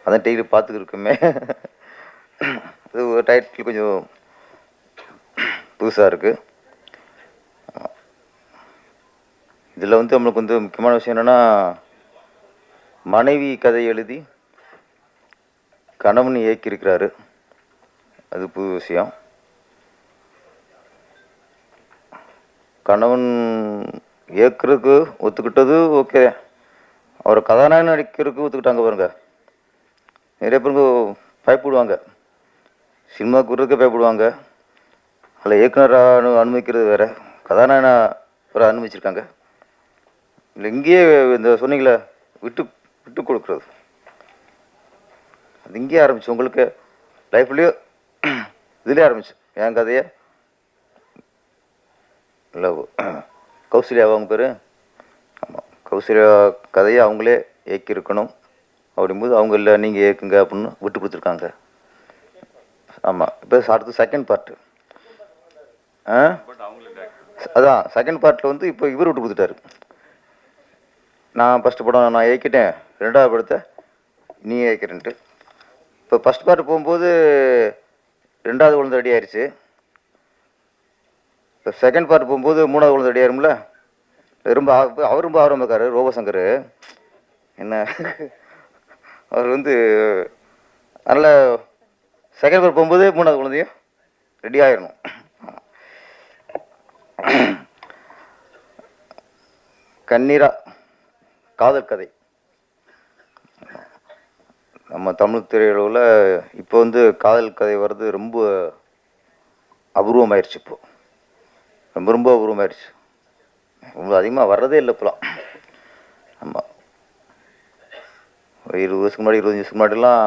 அதான் டெய்லி பார்த்துக்கு இருக்குமே. அது ஒரு டைட்டில் கொஞ்சம் புதுசாக இருக்குது. இதில் வந்து நம்மளுக்கு வந்து முக்கியமான விஷயம் என்னென்னா, மனைவி கதை எழுதி கணவன் இயக்கியிருக்கிறாரு, அது புது விஷயம். கணவன் இயக்குறதுக்கு ஒத்துக்கிட்டது ஓகே, அவர் கதாநாயகன் நடிக்கிறதுக்கு ஒத்துக்கிட்டாங்க பாருங்க. நிறைய பேருக்கு பயப்படுவாங்க, சினிமாவுக்கு விடுறதுக்கே பயப்படுவாங்க. அதில் இயக்குனராக அனுமதிக்கிறது வேறு, கதாநாயகனை ஒரு அனுமதிச்சிருக்காங்க. இல்லை இங்கேயே இந்த சொன்னீங்களே விட்டு விட்டு கொடுக்குறது, அது இங்கேயே ஆரம்பிச்சு. உங்களுக்கு லைஃப்லேயோ இதுலேயே ஆரம்பிச்சு. என் கதையை இல்லை கௌசல்யா அவங்க பேர், ஆமாம், கௌசல்யா கதையை அவங்களே இயக்கியிருக்கணும். அப்படிங்கும்போது அவங்க இல்லை நீங்கள் இயக்குங்க அப்படின்னு விட்டு கொடுத்துருக்காங்க. ஆமாம், இப்போ அடுத்து செகண்ட் பார்ட்டு. அதான் செகண்ட் பார்ட்டில் வந்து இப்போ இவர் விட்டு கொடுத்துட்டாரு. நான் ஃபஸ்ட்டு படம் நான் இயக்கிட்டேன், 2வது படத்தை நீ இயக்கிறேன்ட்டு. இப்போ ஃபஸ்ட் பார்ட் போகும்போது 2வது குழந்தை ரெடி ஆயிடுச்சு. இப்போ செகண்ட் பார்ட் போகும்போது 3வது குழந்தை ரெடி ஆயிரும்ல. அவர் ரொம்ப ஆர்வம் இருக்காரு, ரோபசங்கர். என்ன அவர் வந்து அதனால் செகண்ட் பார்ட் போகும்போது 3வது குழந்தையும் ரெடி ஆயிடணும். கண்ணீரா காதல் கதை. நம்ம தமிழ் திரையுலகில் இப்போ வந்து காதல் கதை வர்றது ரொம்ப அபூர்வமாயிருச்சு. இப்போ ரொம்ப ரொம்ப அபூர்வமாயிருச்சு. ரொம்ப அதிகமாக வர்றதே இல்லை இப்போலாம். ஆமாம், ஒரு 20 வருஷத்துக்கு முன்னாடி 25 வருஷத்துக்கு முன்னாடிலாம்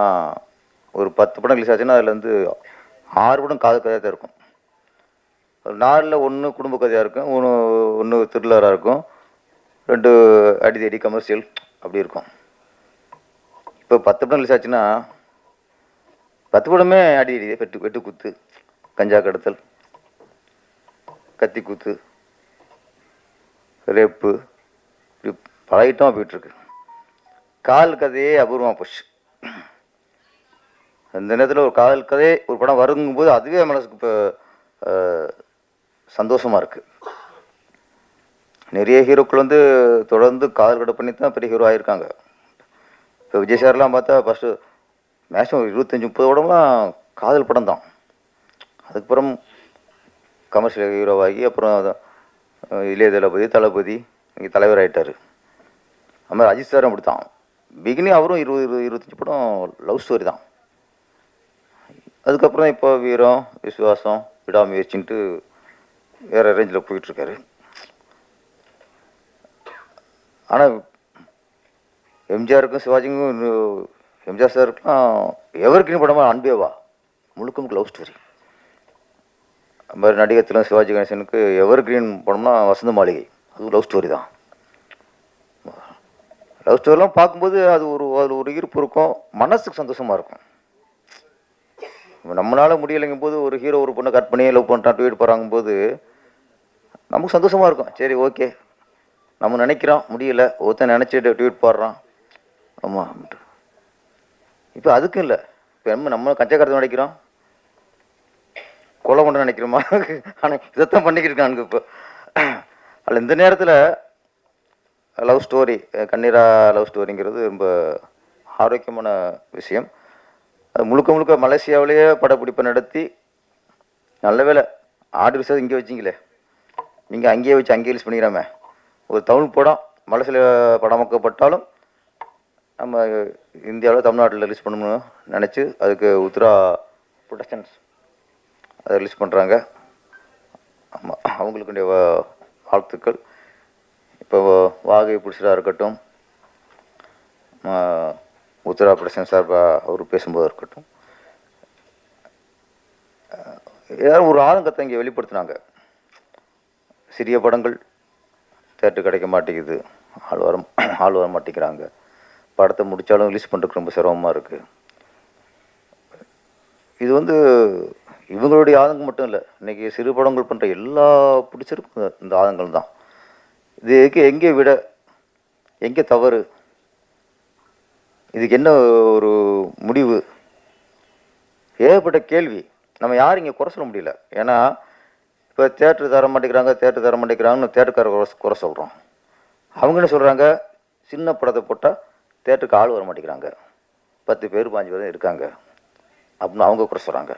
ஒரு 10 படம் ரிலீஸ் ஆச்சுன்னா அதில் வந்து 6 படம் காதல் கதையாக தான் இருக்கும். ஒரு 4ல் 1 குடும்ப கதையாக இருக்கும், ஒன்று த்ரில்லராக இருக்கும், 2 அடிதடி கமர்ஷியல் அப்படி இருக்கும். இப்போ 10 படம் ரிலீஸ் ஆச்சுன்னா 10 படமே அடி வெட்டு குத்து, கஞ்சா கடத்தல், கத்தி குத்து, ரேப்பு, இப்படி பல ஐட்டம் போயிட்டுருக்கு. காதல் கதையே அபூர்வமாக போச்சு. அந்த நேரத்தில் ஒரு காதல் கதை ஒரு படம் வருங்கும்போது அதுவே மனசுக்கு இப்போ சந்தோஷமாக இருக்குது. நிறைய ஹீரோக்கள் வந்து தொடர்ந்து காதல் கதை பண்ணி தான் பெரிய ஹீரோ ஆகியிருக்காங்க. இப்போ விஜய் சார்லாம் பார்த்தா ஃபஸ்ட்டு மேக்ஸிமம் 25-30 படம்லாம் காதல் படம் தான். அதுக்கப்புறம் கமர்ஷியல் ஹீரோவாகி அப்புறம் இளைய தளபதி இங்கே தலைவர் ஆகிட்டார். அது மாதிரி அஜித் சாரும் அப்படி தான். பிகினி அவரும் 20-25 படம் லவ் ஸ்டோரி தான். அதுக்கப்புறம் இப்போ வீரம், விசுவாசம், விடாமுயற்சின்ட்டு வேறு ரேஞ்சில் போயிட்டுருக்காரு. ஆனால் எம்ஜிஆருக்கும் சிவாஜிக்கும் எம்ஜிஆர் சாருக்குலாம் எவர் கிரீன் படமாக அன்பேவா முழுக்க லவ் ஸ்டோரி. அது மாதிரி நடிகத்திலும் சிவாஜி கணேசனுக்கு எவர் கிரீன் படம்னா வசந்த மாளிகை, அதுவும் லவ் ஸ்டோரி தான். லவ் ஸ்டோரிலாம் பார்க்கும்போது அதில் ஒரு ஈர்ப்பு இருக்கும், மனசுக்கு சந்தோஷமாக இருக்கும். நம்மளால் முடியலைங்கும் போது ஒரு ஹீரோ ஒரு பொண்ணை கட் பண்ணி லவ் பண்ணுறான் ட்வீட் போகிறாங்கும்போது நமக்கு சந்தோஷமாக இருக்கும். சரி ஓகே, நம்ம நினைக்கிறோம் முடியல, ஒருத்தன் நினச்சிட்டு ட்வீட் போடுறான். ஆமாம், இப்போ அதுக்கும் இல்லை. இப்போ நம்ம கஞ்சா கடத்த நினைக்கிறோம், கொலை பண்ண நினைக்கிறோமா? ஆனால் இதைத்தான் பண்ணிக்கிட்டு இருக்கானுங்க இப்போ. அதில் இந்த நேரத்தில் லவ் ஸ்டோரி, கண்ணீரா லவ் ஸ்டோரிங்கிறது ரொம்ப ஆரோக்கியமான விஷயம். அது முழுக்க மலேசியாவிலேயே படப்பிடிப்பை நடத்தி, நல்ல வேலை ஆர்டர் விசாரிச்சு இங்கே வச்சிங்களே, நீங்கள் அங்கேயே வச்சு அங்கேயே ரிலீஸ் பண்ணிக்கிறாமே. ஒரு தமிழ் படம் மலேசியாவில் படமாக்கப்பட்டாலும் நம்ம இந்தியாவில் தமிழ்நாட்டில் ரிலீஸ் பண்ணணும்னு நினச்சி அதுக்கு உத்ரா ப்ரொடக்ஷன்ஸ் அதை ரிலீஸ் பண்ணுறாங்க. ஆமாம், அவங்களுக்குடைய வாழ்த்துக்கள். இப்போ வாகை பிடிச்சதாக இருக்கட்டும், உத்ரா ப்ரொடக்ஷன் சார்பாக அவர் பேசும்போது இருக்கட்டும், ஏதாவது ஒரு ஆதங்கத்தை இங்கே வெளிப்படுத்தினாங்க. சிறிய படங்கள் தேட்டர் கிடைக்க மாட்டேங்குது, ஆள் வர மாட்டேங்கிறாங்க, படத்தை முடித்தாலும் ரிலீஸ் பண்ணுறதுக்கு ரொம்ப சிரமமாக இருக்குது. இது வந்து இவங்களுடைய ஆதங்கம் மட்டும் இல்லை, இன்றைக்கி சிறு படங்கள் பண்ணுற எல்லா பிடிச்சிருக்கும் இந்த ஆதங்கள் தான். இதுக்கு எங்கே விட, எங்கே தவறு, இதுக்கு என்ன ஒரு முடிவு, ஏகப்பட்ட கேள்வி. நம்ம யாரும் இங்கே குறை சொல்ல முடியல. ஏன்னா இப்போ தேட்டர் தர மாட்டேங்கிறாங்கன்னு தேட்டருக்கார குறை சொல்கிறோம். அவங்க என்ன சொல்கிறாங்க, சின்ன படத்தை போட்டால் தேட்டருக்கு ஆள் வர மாட்டேங்கிறாங்க, 10 பேர் 5 பேர் இருக்காங்க அப்படின்னு அவங்க குறை சொல்கிறாங்க.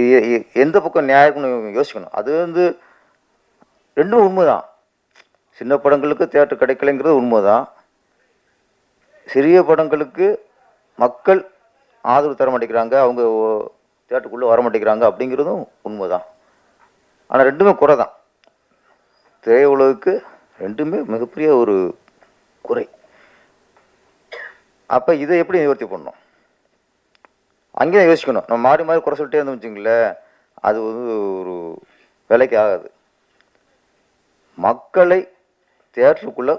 இது எந்த பக்கம் நியாயம்னு யோசிக்கணும். அது வந்து ரெண்டும் உண்மை தான். சின்ன படங்களுக்கு தேட்டர் கிடைக்கலைங்கிறது உண்மை தான். சிறிய படங்களுக்கு மக்கள் ஆதரவு தர மாட்டேங்கிறாங்க, அவங்க தேட்டருக்குள்ளே வர மாட்டேங்கிறாங்க அப்படிங்கிறதும் உண்மை தான். ஆனால் ரெண்டுமே குறை தான். திரையுலகுக்கு ரெண்டுமே மிகப்பெரிய ஒரு குறை. அப்போ இதை எப்படி நிவர்த்தி பண்ணணும், அங்கே தான் யோசிக்கணும். நம்ம மாறி மாறி குறை சொல்லிட்டே இருந்தோம் வச்சுங்களேன், அது வந்து ஒரு வேலைக்கு ஆகாது. மக்களை தியேட்டருக்குள்ளே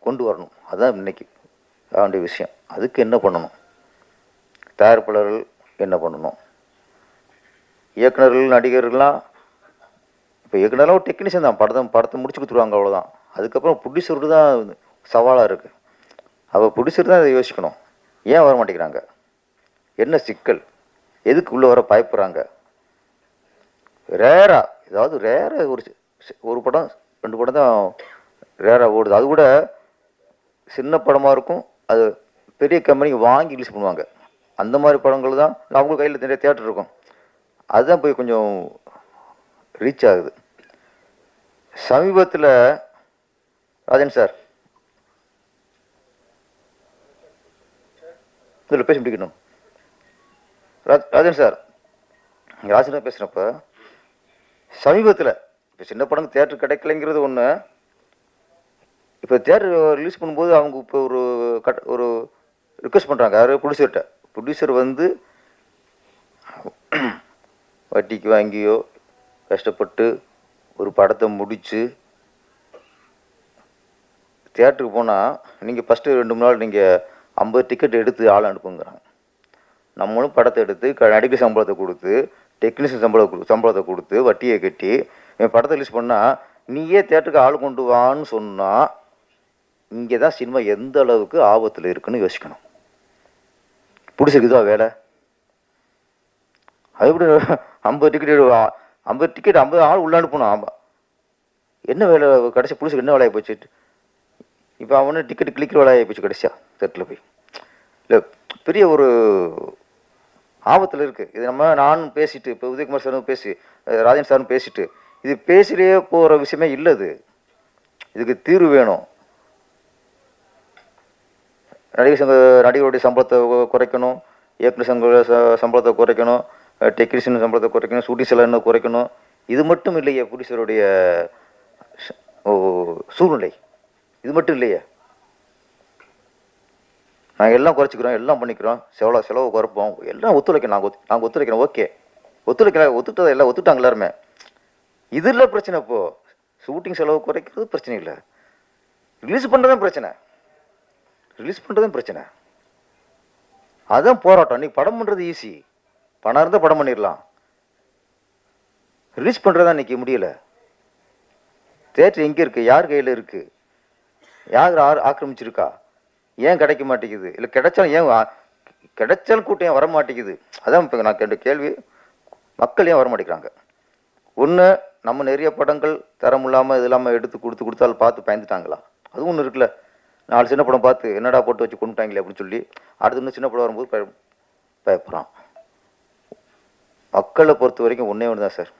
கொண்டு வரணும், அதுதான் இன்னைக்கு வேண்டிய விஷயம். அதுக்கு என்ன பண்ணணும், தயாரிப்பாளர்கள் என்ன பண்ணணும், இயக்குநர்கள் நடிகர்கள்லாம். இப்போ இயக்குனர்லாம் ஒரு டெக்னீஷியன் தான், படத்தை முடிச்சு கொடுத்துருவாங்க, அவ்வளோதான். அதுக்கப்புறம் ப்ரொடியூசருக்கு தான் சவாலாக இருக்குது. அப்போ ப்ரொடியூசர் தான் இதை யோசிக்கணும். ஏன் வர மாட்டேங்கிறாங்க, என்ன சிக்கல், எதுக்கு உள்ளே வர பயப்படுறாங்க. ரேராக ஒரு படம் 2 படம் தான் ரேராக ஓடுது. அது கூட சின்ன படமாக இருக்கும், அது பெரிய கம்பெனிக்கு வாங்கி ரிலீஸ் பண்ணுவாங்க. அந்த மாதிரி படங்கள் தான் அவங்க கையில் நிறைய தியேட்டர் இருக்கும், அதுதான் போய் கொஞ்சம் ரீச் ஆகுது. சமீபத்தில் ராஜன் சார் இதில் பேசி முடிக்கணும். ராஜன் சார், ராஜன் பேசுகிறப்ப சமீபத்தில் இப்போ சின்ன படம் தேட்டர் கிடைக்கலைங்கிறது ஒன்று. இப்போ தேட்டர் ரிலீஸ் பண்ணும்போது அவங்க இப்போ ஒரு ரிக்வெஸ்ட் பண்ணுறாங்க. யார்? ப்ரொடியூசர்கிட்ட. ப்ரொடியூசர் வந்து வட்டிக்கு வாங்கியோ கஷ்டப்பட்டு ஒரு படத்தை முடித்து தியேட்டருக்கு போனால் நீங்கள் ஃபஸ்ட்டு 2-3 நாள் நீங்கள் 50 டிக்கெட் எடுத்து ஆள் அனுப்புங்கிறாங்க. நம்மளும் படத்தை எடுத்து நடிகர் சம்பளத்தை கொடுத்து டெக்னீஷியன் சம்பளத்தை கொடுத்து வட்டியை கட்டி என் படத்தை ரிலீஸ் பண்ணால் நீயே தியேட்டருக்கு ஆள் கொண்டு வான்னு சொன்னால் இங்கே தான் சினிமா எந்த அளவுக்கு ஆபத்தில் இருக்குன்னு யோசிக்கணும். பிடிச்சிருக்குதா வேலை? அது எப்படி 50 டிக்கெட் 50 ஆள் உள்ள அனுப்பணும். ஆமாம், என்ன வேலை கடைசி புதுசுக்கு என்ன வேலையை போச்சு? இப்போ அவனு டிக்கெட் கிளிக்கிற வேலையை போச்சு கடைசியா தேட்டரில் போய். இல்லை, பெரிய ஒரு ஆபத்தில் இருக்குது. இது நானும் பேசிட்டு இப்போ உதயகுமார் சாரும் பேசி ராஜன் சாரும் பேசிட்டு இது பேசிலே போகிற விஷயமே இல்லை. இதுக்கு தீர்வு வேணும். நடிகருடைய சம்பளத்தை குறைக்கணும், இயக்குனர் சம்பளத்தை குறைக்கணும், டெக்னீஷியன் சம்பளத்தை குறைக்கணும், ஷூட்டிங் செலவு குறைக்கணும். இது மட்டும் இல்லையே ப்ரொடியூசருடைய சூழ்நிலை. இது மட்டும் இல்லையே. நாங்கள் எல்லாம் குறைச்சிக்கிறோம், எல்லாம் பண்ணிக்கிறோம், செலவு குறைப்போம், எல்லாம் ஒத்துழைக்கணும். நாங்கள் ஒத்துழைக்கிறோம். ஓகே, ஒத்துட்டதை எல்லாம் ஒத்துட்டாங்க எல்லாருமே. இது இல்லை பிரச்சனை. இப்போது ஷூட்டிங் செலவு குறைக்கிறது பிரச்சனை இல்லை, ரிலீஸ் பண்ணுறதும் பிரச்சனை. அதுதான் போராட்டம். இன்னைக்கு படம் பண்ணுறது ஈஸி, பணம் இருந்தால் படம் பண்ணிடலாம். ரிலீஸ் பண்ணுறது தான் இன்றைக்கி முடியலை. தேட்டர் எங்கே இருக்குது? யார் கையில் இருக்குது? யார் ஆக்கிரமிச்சிருக்கா? ஏன் கிடைக்க மாட்டேங்குது? இல்லை கிடைச்சாலும் கூட்டம் ஏன் வர மாட்டேங்குது? அதான் இப்போ நான் கேட்ட கேள்வி. மக்கள் ஏன் வர மாட்டேங்கிறாங்க? ஒன்று, நம்ம நிறைய படங்கள் தரம் இல்லாமல் இது இல்லாமல் எடுத்து கொடுத்தாலும் பார்த்து பயந்துட்டாங்களா? அதுவும் ஒன்று இருக்குல்ல. 4 சின்ன படம் பார்த்து என்னடா போட்டு வச்சு கொண்டுட்டாங்களே அப்படின்னு சொல்லி அடுத்து இன்னும் சின்ன படம் வரும்போது பயப்படுறான். மக்களை பொறுத்த வரைக்கும் ஒன்றே ஒன்று தான் சார்.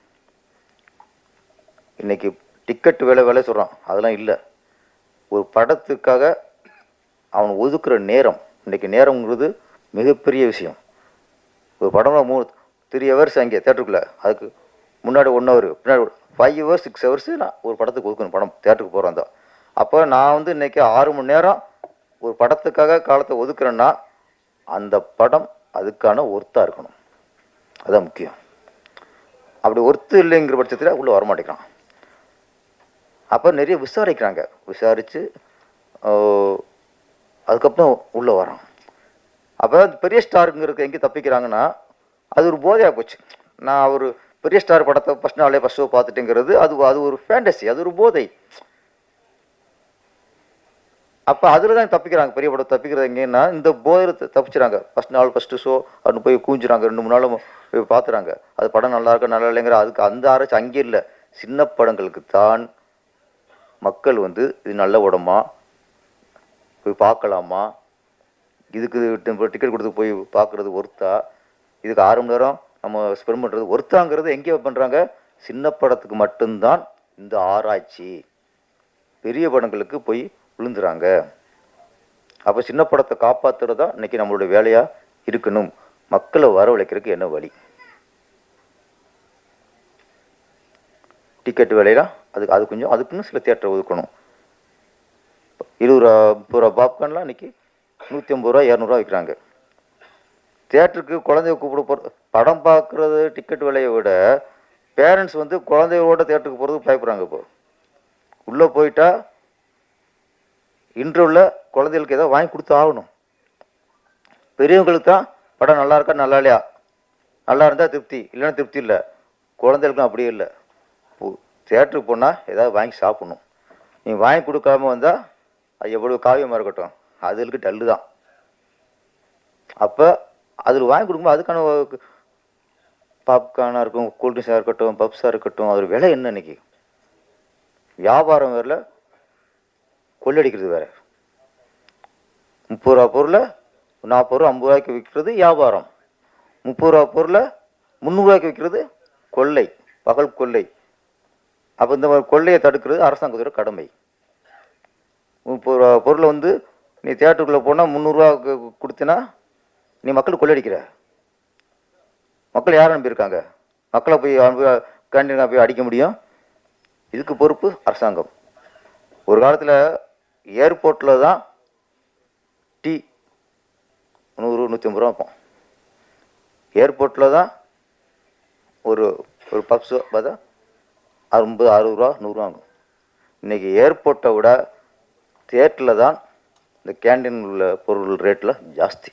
இன்னைக்கு டிக்கெட் விலை சொல்கிறான், அதெல்லாம் இல்லை. ஒரு படத்துக்காக அவன் ஒதுக்குற நேரம், இன்றைக்கி நேரங்கிறது மிகப்பெரிய விஷயம். ஒரு படம் 3 ஹவர்ஸ் அங்கே தேட்டருக்குள்ளே, அதுக்கு முன்னாடி 1 ஹவர், பின்னாடி 5 ஹவர்ஸ் 6 ஹவர்ஸு நான் ஒரு படத்துக்கு ஒதுக்கணும். படம் தேட்டருக்கு போகிறேன் தான். அப்போ நான் வந்து இன்றைக்கி 6 மணி நேரம் ஒரு படத்துக்காக காலத்தை ஒதுக்குறேன்னா அந்த படம் அதுக்கான ஒர்த்தாக இருக்கணும். அதுதான் முக்கியம். அப்படி ஒர்த்து இல்லைங்கிற பட்சத்தில் உள்ளே வரமாட்டேங்கிறான். அப்போ நிறைய விசாரித்து அதுக்கப்புறம் உள்ளே வரான். அப்போ பெரிய ஸ்டாருங்கிறது எங்கே தப்பிக்கிறாங்கன்னா அது ஒரு போதையாக போச்சு. நான் ஒரு பெரிய ஸ்டார் படத்தை ஃபஸ்ட் ஷோ பார்த்துட்டேங்கிறது அது ஒரு ஃபேண்டசி, அது ஒரு போதை. அப்போ அதில் தான் தப்பிக்கிறாங்க. பெரிய படம் தப்பிக்கிறது எங்கன்னா இந்த போதையில் தப்பிச்சுறாங்க. ஃபஸ்ட்டு ஷோ அப்படின்னு போய் கூஞ்சுறாங்க, 2-3 நாளும் போய் பார்த்துறாங்க. அது படம் நல்லா இருக்கா நல்லா இல்லைங்கிற அதுக்கு அந்த ஆராய்ச்சி அங்கே இல்லை. சின்ன படங்களுக்கு தான் மக்கள் வந்து இது நல்ல உடம்பா போய் பார்க்கலாமா, இதுக்கு டிக்கெட் கொடுத்து போய் பார்க்குறது ஒர்த்தா, இதுக்கு 6 மணி நேரம் நம்ம ஸ்பெண்ட் பண்ணுறது ஒர்த்தாங்கிறது எங்கே பண்ணுறாங்க? சின்ன படத்துக்கு மட்டும்தான் இந்த ஆராய்ச்சி. பெரிய படங்களுக்கு போய் விழுந்துறாங்க. அப்போ சின்ன படத்தை காப்பாற்றுறதா இன்னைக்கு நம்மளுடைய வேலையாக இருக்கணும். மக்களை வரவழைக்கிறதுக்கு என்ன வழி? டிக்கெட் விலையெல்லாம் அதுக்குன்னு சில தியேட்டரை ஒதுக்கணும். 20 ரூபா 30 ரூபா பாப்கார்ன்லாம் இன்றைக்கி 150 ரூபா 200 ரூபா விற்கிறாங்க. தியேட்டருக்கு குழந்தைய கூப்பிட போகிற படம் பார்க்குறது டிக்கெட் விலையை விட பேரண்ட்ஸ் வந்து குழந்தையோட தியேட்டருக்கு போகிறதுக்கு பயப்படுறாங்க. இப்போ உள்ளே போயிட்டா இன்டர்வியூவில் குழந்தைகளுக்கு ஏதாவது வாங்கி கொடுத்து ஆகணும். பெரியவங்களுக்கு தான் படம் நல்லா இருக்கா நல்லா இல்லையா, நல்லா இருந்தால் திருப்தி, இல்லைன்னா திருப்தி இல்லை. குழந்தைகளுக்கும் அப்படியே இல்லை. தியேட்டருக்கு போனால் ஏதாவது வாங்கி சாப்பிட்ணும். நீங்கள் வாங்கி கொடுக்காம வந்தால் அது எவ்வளோ காவியமாக இருக்கட்டும், அதுகளுக்கு டல்லு தான். அப்போ அதில் வாங்கி கொடுக்கும்போது அதுக்கான பாப்கார்னாக இருக்கும், கூல்ட்ரிங்ஸாக இருக்கட்டும், பப்ஸாக இருக்கட்டும், அதோட விலை என்ன? இன்னைக்கு வியாபாரம் வேற, கொள்ளடிக்கிறது வேற. 30 ரூபா பொருளை 40 ரூபா 50 ரூபாய்க்கு விற்கிறது வியாபாரம். 30 ரூபா பொருளை 300 ரூபாய்க்கு விற்கிறது கொள்ளை, பகல் கொள்ளை. அப்போ இந்த மாதிரி கொள்ளையை தடுக்கிறது அரசாங்கத்தோட கடமை. 30 ரூபா பொருளை வந்து நீ தியேட்டருக்குள்ளே போனால் 300 ரூபா கொடுத்தினா நீ மக்களுக்கு கொள்ளடிக்கிற. மக்கள் யார் அனுப்பியிருக்காங்க? மக்களை போய் கேண்டீனாக போய் அடிக்க முடியும்? இதுக்கு பொறுப்பு அரசாங்கம். ஒரு காலத்தில் ஏர்போர்ட்டில் தான் டீ 100-150 ரூபா இருக்கும். ஏர்போர்ட்டில் தான் ஒரு ஒரு பப்ஸோ பார்த்தா 50-60 ரூபா 100 ரூபா ஆகும். இன்றைக்கி ஏர்போர்ட்டை விட தியேட்டரில் தான் இந்த கேண்டீன் உள்ள பொருள் ரேட்டில் ஜாஸ்தி.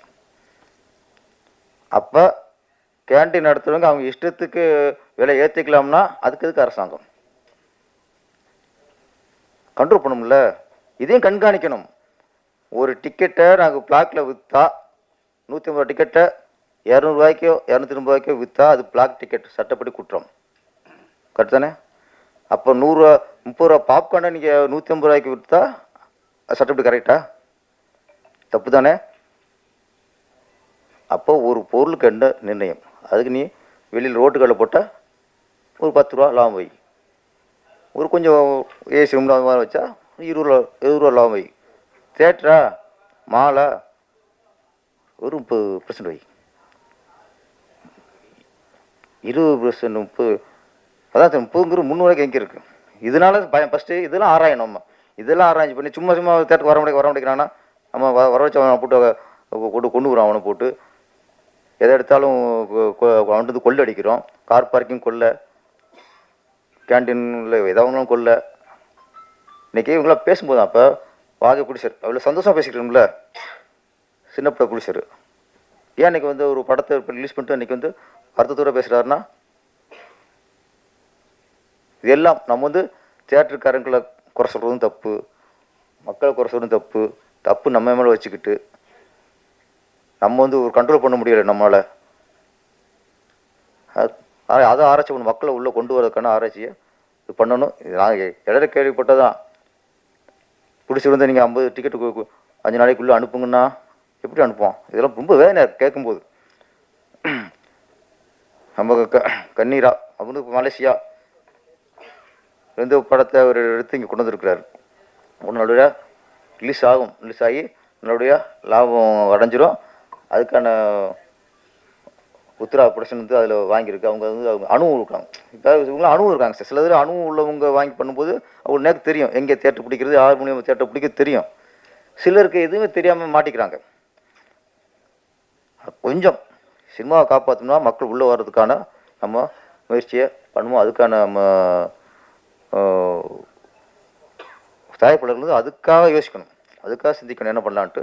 அப்போ கேண்டீன் நடத்துகிறவங்க அவங்க இஷ்டத்துக்கு விலை ஏற்றிக்கலாம்னா அதுக்கு அரசாங்கம் கண்ட்ரோல் பண்ணணும்ல. இதையும் கண்காணிக்கணும். ஒரு டிக்கெட்டை நாங்கள் பிளாக்கில் விற்றா 150 ரூபா டிக்கெட்டை 200 ரூபாய்க்கோ 250 ரூபாய்க்கோ விற்றா அது பிளாக் டிக்கெட், சட்டப்படி குற்றம். கரெக்ட் தானே? அப்போ 100 ரூபா 30 ரூபா பாப்கார்னை நீங்கள் 150 ரூபாய்க்கு விற்றா அது சட்டப்படி கரெக்டா? தப்பு தானே? அப்போ ஒரு பொருளுக்கு என்ன நிர்ணயம்? அதுக்கு நீ வெளியில் ரோட்டுகளில் போட்டால் ஒரு 10 ரூபா லாபம் வை. ஒரு கொஞ்சம் ஏசி ரூம் மாதிரி வச்சா 20 ரூபா லாபம் வை. தேட்டரா மாலா ஒரு 30% வை. 20% 30, அதான் 30ங்கிறது 300 ரூபாய்க்கு எங்கே இருக்குது? இதனால ஃபஸ்ட்டு இதெல்லாம் ஆராயணும். நம்ம இதெல்லாம் ஆராய்ச்சி பண்ணி சும்மா தேட்டருக்கு வர முடிக்கிறான்னா நம்ம வர வச்சு அவனை போட்டு கொண்டு வரோம். அவனை போட்டு எதை எடுத்தாலும் அவன்ட்டு கொள்ளை அடிக்கிறோம். கார் பார்க்கிங் கொள்ளை, கேன்டீனில் எதாவது கொள்ளை. இன்றைக்கி இவங்களாம் பேசும்போது அப்போ வாகை பிடிச்சார் அவ்வளோ சந்தோஷமாக பேசிக்கிறோம்ல. சின்னப்பட பிடிச்சார். ஏன் இன்றைக்கி வந்து ஒரு படத்தை ரிலீஸ் பண்ணிட்டு இன்றைக்கி வந்து அர்த்தத்தோடு பேசுகிறாருன்னா இதெல்லாம் நம்ம வந்து தியேட்டருக்காரங்களை குறை சொல்கிறதும் தப்பு, மக்களை குறை சொல்கிறதும் தப்பு. தப்பு நம்ம மேலே வச்சுக்கிட்டு நம்ம வந்து ஒரு கண்ட்ரோல் பண்ண முடியலை நம்மளால். அதை ஆராய்ச்சி பண்ணணும். மக்களை உள்ளே கொண்டு வரதுக்கான ஆராய்ச்சியை இது பண்ணணும். இது நான் இடையில கேள்விப்பட்டதான். பிடிச்சிருந்தா நீங்கள் 50 டிக்கெட்டு 5 நாளைக்குள்ளே அனுப்புங்கன்னா எப்படி அனுப்புவோம்? இதெல்லாம் ரொம்ப வேதனையாக கேட்கும்போது. நம்ம கண்ணீரா அப்படின்னு மலேசியா இந்த படத்தை அவர் எடுத்து இங்கே கொண்டு வந்துருக்கிறார். ஒன்று நல்லபடியாக ரிலீஸ் ஆகி நல்லபடியாக லாபம் அடைஞ்சிரும். அதுக்கான உத்ரா ப்ரொடக்ஷன் வந்து அதில் வாங்கியிருக்கு. அவங்க வந்து அவங்க அணுவும் இருக்காங்க. இப்போ இவங்களாம் அணுவும் இருக்காங்க சார். சில இதில் அணுவும் உள்ளவங்க வாங்கி பண்ணும்போது அவங்களுக்கு நேரம் தெரியும் எங்கே தேட்டர் பிடிக்கிறது, 6 மணி தேட்டர் பிடிக்கிறது தெரியும். சிலருக்கு எதுவுமே தெரியாமல் மாட்டிக்கிறாங்க. கொஞ்சம் சினிமாவை காப்பாற்றணும்னா மக்கள் உள்ளே வர்றதுக்கான நம்ம முயற்சியை பண்ணுவோம். அதுக்கான நம்ம தயாரிப்பாளர்கள் அதுக்காக யோசிக்கணும், அதுக்காக சிந்திக்கணும் என்ன பண்ணலான்ட்டு.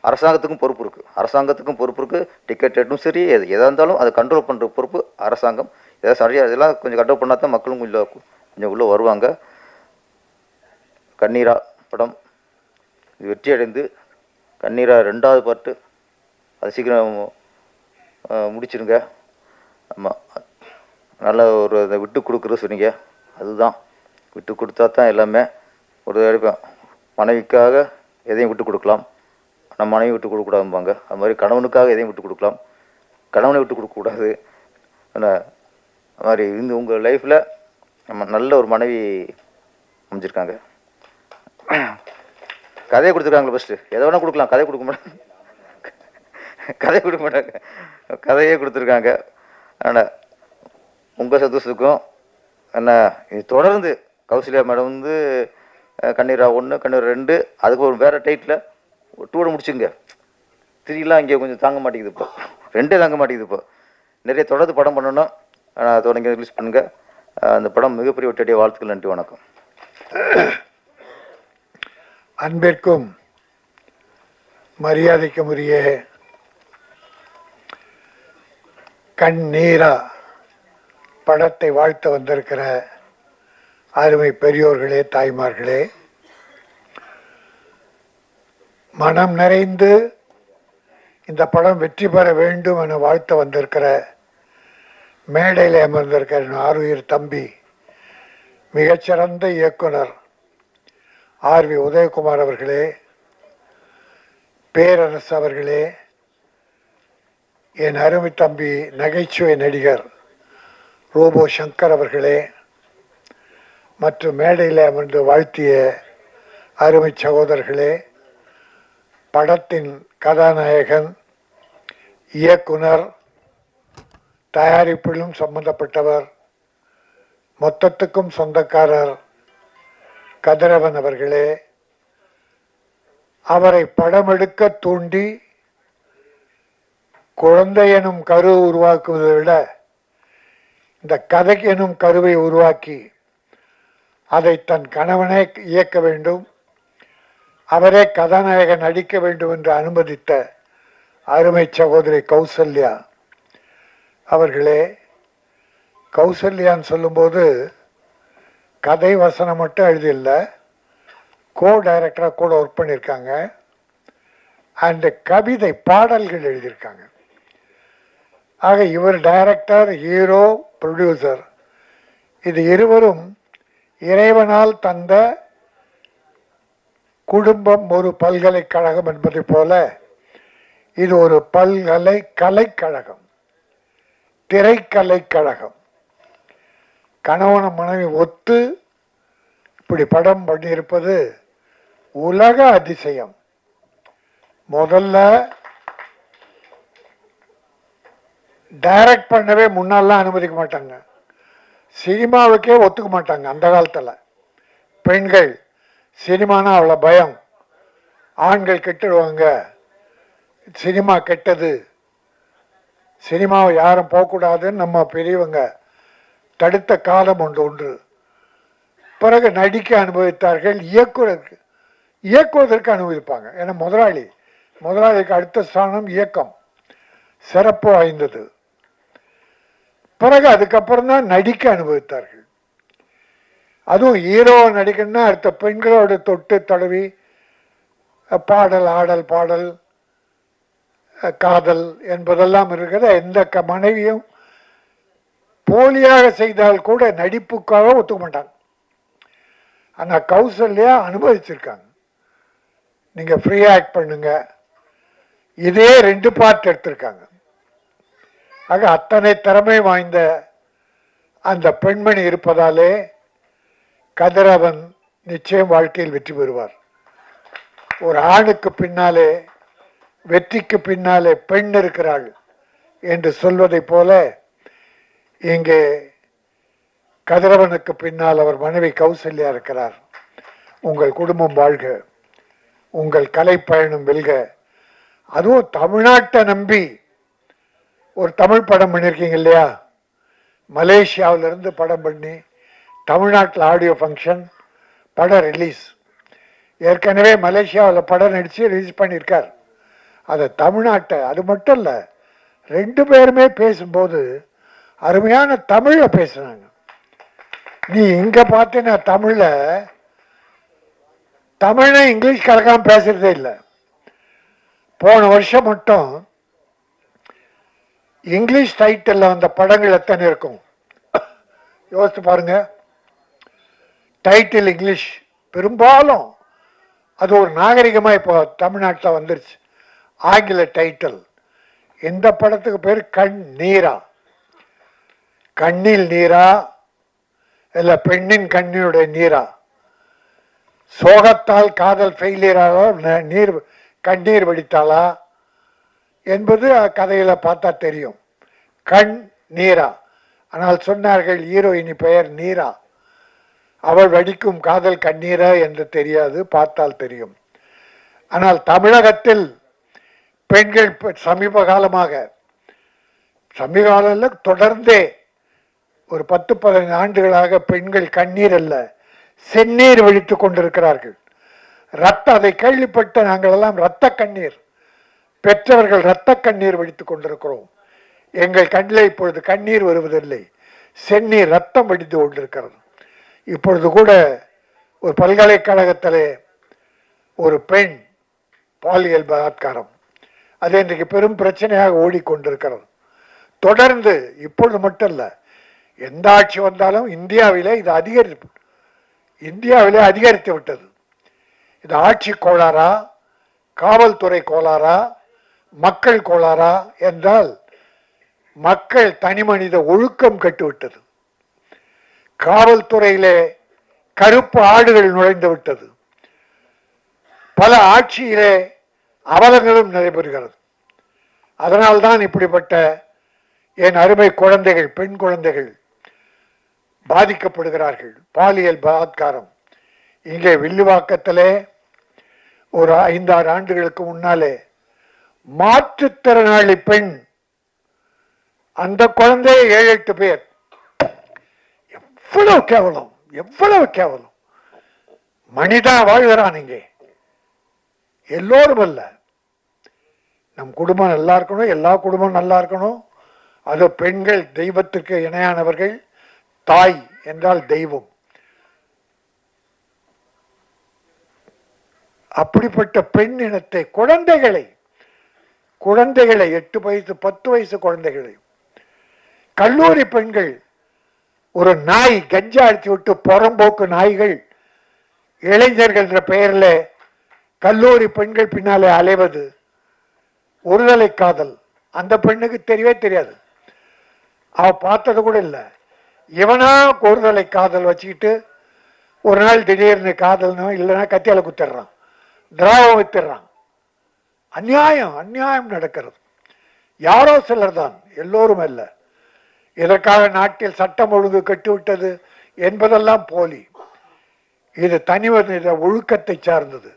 அரசாங்கத்துக்கும் பொறுப்பு இருக்குது. டிக்கெட் ரேட்டும் சரி எதாக இருந்தாலும் அதை கண்ட்ரோல் பண்ணுற பொறுப்பு அரசாங்கம். எதாவது சரியாக இதெல்லாம் கொஞ்சம் கண்ட்ரோல் பண்ணால் தான் மக்களும் கொஞ்சம் உள்ளே வருவாங்க. கண்ணீரா படம் இது வெற்றி அடைந்து கண்ணீரா 2வது பார்ட்டு அது சீக்கிரம் முடிச்சிருங்க. ஆமாம், நல்ல ஒரு அதை விட்டு கொடுக்குறது சொன்னீங்க. அதுதான் விட்டு கொடுத்தா தான் எல்லாமே. ஒரு மனைவிக்காக எதையும் விட்டு கொடுக்கலாம், நம்ம மனைவி விட்டு கொடுக்கக்கூடாதும்பாங்க. அது மாதிரி கணவனுக்காக எதையும் விட்டு கொடுக்கலாம், கணவனை விட்டு கொடுக்கக்கூடாது. ஆனால் அது மாதிரி இந்த உங்கள் லைஃப்பில் நம்ம நல்ல ஒரு மனைவி அமைஞ்சிருக்காங்க. கதையை கொடுத்துருக்காங்களே ஃபஸ்ட்டு. எதை வேணால் கொடுக்கலாம், கதையை கொடுக்க மாட்டாங்க. கதையே கொடுத்துருக்காங்க. ஆனால் உங்கள் சந்தோஷத்துக்கும் என்ன இது தொடர்ந்து கௌசல்யா மேடம் வந்து கண்ணீரா 1, கண்ணீரா 2 அதுக்கு ஒரு வேறு டைட்டில் 2 முடிச்சுங்க. 3 இங்கே கொஞ்சம் தாங்க மாட்டேங்குது. இப்போ 2 தாங்க மாட்டேங்குது. இப்போ நிறைய தொடர்ந்து படம் பண்ணணும். தொடங்கி ரிலீஸ் பண்ணுங்கள். அந்த படம் மிகப்பெரிய வெற்றியடைய வாழ்த்துக்கள். நன்றி, வணக்கம். அன்பிற்கும் மரியாதைக்கும் உரிய கண்ணீரா படத்தை வாழ்த்த வந்திருக்கிற அருமை பெரியோர்களே, தாய்மார்களே, மனம் நிறைந்து இந்த படம் வெற்றி பெற வேண்டும் என வாழ்த்த வந்திருக்கிற மேடையில் அமர்ந்திருக்கிற ஆருயிர் தம்பி, மிகச்சிறந்த இயக்குனர் ஆர்வி உதயகுமார் அவர்களே, பேரரசு அவர்களே, என் அருமை தம்பி நகைச்சுவை நடிகர் ரோபோ சங்கர் அவர்களே, மற்றும் மேடையில் அமர்ந்து வாழ்த்திய அருமை சகோதரர்களே, படத்தின் கதாநாயகன் இயக்குனர், தயாரிப்பிலும் சம்பந்தப்பட்டவர், மொத்தத்துக்கும் சொந்தக்காரர் கதிரவன் அவர்களே, அவரை படமெடுக்க தூண்டி குழந்தை எனும் கரு உருவாக்குவதை விட இந்த கதை எனும் கருவை உருவாக்கி அதை தன் கணவனே இயக்க வேண்டும், அவரே கதாநாயகன் நடிக்க வேண்டும் என்று அனுமதித்த அருமை சகோதரி கௌசல்யா அவர்களே, கௌசல்யான்னு சொல்லும்போது கதை வசனம் மட்டும் எழுதியில்ல, கோ டைரக்டராக கூட ஒர்க் பண்ணியிருக்காங்க, அண்ட் கவிதை பாடல்கள் எழுதியிருக்காங்க. ஆக இவர் டைரக்டர், ஹீரோ, ப்ரொடியூசர், இது இருவரும் இறைவனால் தந்த குடும்பம் ஒரு பல்கலைக்கழகம் என்பதை போல இது ஒரு கலைக்கழகம், திரைக்கலைக்கழகம். கணவன மனைவி ஒத்து இப்படி படம் பண்ணியிருப்பது உலக அதிசயம். முதல்ல டைரக்ட் பண்ணவே முன்னாலாம் அனுமதிக்க மாட்டாங்க, சினிமாவுக்கே ஒத்துக்க மாட்டாங்க. அந்த காலத்தில் பெண்கள் சினிமானா அவ்வளோ பயம், ஆண்கள் கெட்டுடுவாங்க, சினிமா கெட்டது, சினிமாவை யாரும் போகக்கூடாதுன்னு நம்ம பெரியவங்க தடுத்த காலம் ஒன்று. பிறகு நடிக்க அனுபவித்தார்கள், இயக்குவதற்கு அனுமதிப்பாங்க. ஏன்னா முதலாளிக்கு அடுத்த ஸ்தானம் இயக்கம், சிறப்பு வாய்ந்தது. பிறகு அதுக்கப்புறம் தான் நடிக்க அனுபவித்தார்கள். அதுவும் ஹீரோ நடிக்கணும்னா அடுத்த பெண்களோட தொட்டு தடவி பாடல், ஆடல், பாடல், காதல் என்பதெல்லாம் இருக்கிற எந்த மனைவியும் போலியாக செய்தால் கூட நடிப்புக்காக ஒத்துக்க மாட்டாங்க. ஆனால் கௌசல்யா அனுபவிச்சிருக்காங்க. நீங்கள் ஃப்ரீ ஆக்ட் பண்ணுங்க, இதே 2 பார்ட் எடுத்திருக்காங்க. ஆக அத்தனை திறமை வாய்ந்த அந்த பெண்மணி இருப்பதாலே கதிரவன் நிச்சயம் வாழ்க்கையில் வெற்றி பெறுவார். ஒரு ஆணுக்கு பின்னாலே, வெற்றிக்கு பின்னாலே பெண் இருக்கிறாள் என்று சொல்வதை போல இங்கே கதிரவனுக்கு பின்னால் அவர் மனைவி கௌசல்யா இருக்கிறார். உங்கள் குடும்பம் வாழ்க, உங்கள் கலை பயணம் வெல்க. அதுவும் தமிழ்நாட்டை நம்பி ஒரு தமிழ் படம் பண்ணியிருக்கீங்க இல்லையா? மலேசியாவிலிருந்து படம் பண்ணி தமிழ்நாட்டில் ஆடியோ ஃபங்க்ஷன், படம் ரிலீஸ். ஏற்கனவே மலேசியாவில் படம் நடித்து ரிலீஸ் பண்ணியிருக்கார். அதை தமிழ்நாட்டை, அது மட்டும் இல்லை, 2 பேருமே பேசும்போது அருமையான தமிழில் பேசுனாங்க. நீ இங்கே பார்த்தீங்கன்னா தமிழை இங்கிலீஷ் கலக்காமல் பேசுறதே இல்லை. போன வருஷம் மட்டும் இங்கிலீஷ் டைட்டில் வந்த படங்கள் எத்தனை இருக்கும் யோசித்து பாருங்க. டைட்டில் இங்கிலீஷ், பெரும்பாலும் அது ஒரு நாகரிகமாக இப்போ தமிழ்நாட்டில் வந்துருச்சு. ஆங்கில டைட்டில். இந்த படத்துக்கு பேர் கண் நீரா, கண்ணில் நீரா இல்லை பெண்ணின் கண்ணினுடைய நீரா, சோகத்தால் காதல் ஃபெயிலியராக கண்ணீர் வடித்தாளா என்பது கதையில் பார்த்தா தெரியும். கண் நீரா. ஆனால் சொன்னார்கள் ஹீரோயினி பெயர் நீரா, அவள் வடிக்கும் காதல் கண்ணீரா என்று தெரியாது, பார்த்தால் தெரியும். ஆனால் தமிழகத்தில் பெண்கள் சமீப காலத்தில் தொடர்ந்தே ஒரு 10-15 ஆண்டுகளாக பெண்கள் கண்ணீர் அல்ல செந்நீர் வழித்து கொண்டிருக்கிறார்கள். அதை கேள்விப்பட்ட நாங்கள் எல்லாம் இரத்த கண்ணீர் பெற்றவர்கள் இரத்த கண்ணீர் வடித்துக் கொண்டிருக்கிறோம். எங்கள் கண்ணில் இப்பொழுது கண்ணீர் வருவதில்லை, செந்நீர் ரத்தம் வடித்து கொண்டிருக்கிறது. இப்பொழுது கூட ஒரு பல்கலைக்கழகத்திலே ஒரு பெண் பாலியல் பலாத்காரம், அது இன்றைக்கு பெரும் பிரச்சனையாக ஓடிக்கொண்டிருக்கிறது. தொடர்ந்து இப்பொழுது மட்டும் இல்லை, எந்த ஆட்சி வந்தாலும் இந்தியாவிலே இது அதிகரித்து விட்டது. இது ஆட்சி கோளாறா, காவல்துறை கோளாறா, மக்கள் கோளாறா என்றால் மக்கள் தனி மனித ஒழுக்கம் கட்டுவிட்டது. காவல்துறையிலே கருப்பு ஆடுகள் நுழைந்து விட்டது. பல ஆட்சியிலே அவலங்களும் நடைபெறுகிறது. அதனால்தான் இப்படிப்பட்ட என் அருமை குழந்தைகள், பெண் குழந்தைகள் பாதிக்கப்படுகிறார்கள். பாலியல் பலாத்காரம் இங்கே வில்லிவாக்கத்திலே ஒரு 5-6 ஆண்டுகளுக்கு முன்னாலே மாற்றுத்திறனாளி பெண், அந்த குழந்தைய 7-8 பேர். எவ்வளவு கேவலம், எவ்வளவு கேவலம். மனிதா வாழ்கிறான் இங்கே. எல்லோரும் அல்ல, நம் குடும்பம் நல்லா இருக்கணும், எல்லா குடும்பம் நல்லா இருக்கணும். அது பெண்கள் தெய்வத்திற்கு இணையானவர்கள். தாய் என்றால் தெய்வம். அப்படிப்பட்ட பெண் இனத்தை, குழந்தைகளை 8 வயசு 10 வயசு குழந்தைகளை, கல்லூரி பெண்கள், ஒரு நாய் கஞ்சா அடித்து விட்டு புறம்போக்கு நாய்கள் இளைஞர்கள் என்ற பெயரில் கல்லூரி பெண்கள் பின்னாலே அலைவது ஒருதலை காதல். அந்த பெண்ணுக்கு தெரியவே தெரியாது, அவ பார்த்தது கூட இல்லை. இவனா ஒருதலை காதல் வச்சுக்கிட்டு ஒரு நாள் திடீர்னு காதல்னும் இல்லைன்னா கத்தியால குத்திடுறான், திராவம் வித்துடுறான். அநியாயம், அநியாயம் நடக்கிறது. யாரோ சிலர் தான், எல்லோரும் அல்ல. இதற்காக நாட்டில் சட்டம் ஒழுங்கு கட்டுவிட்டது என்பதெல்லாம் போலி. இது தனிமனித ஒழுக்கத்தை சார்ந்தது.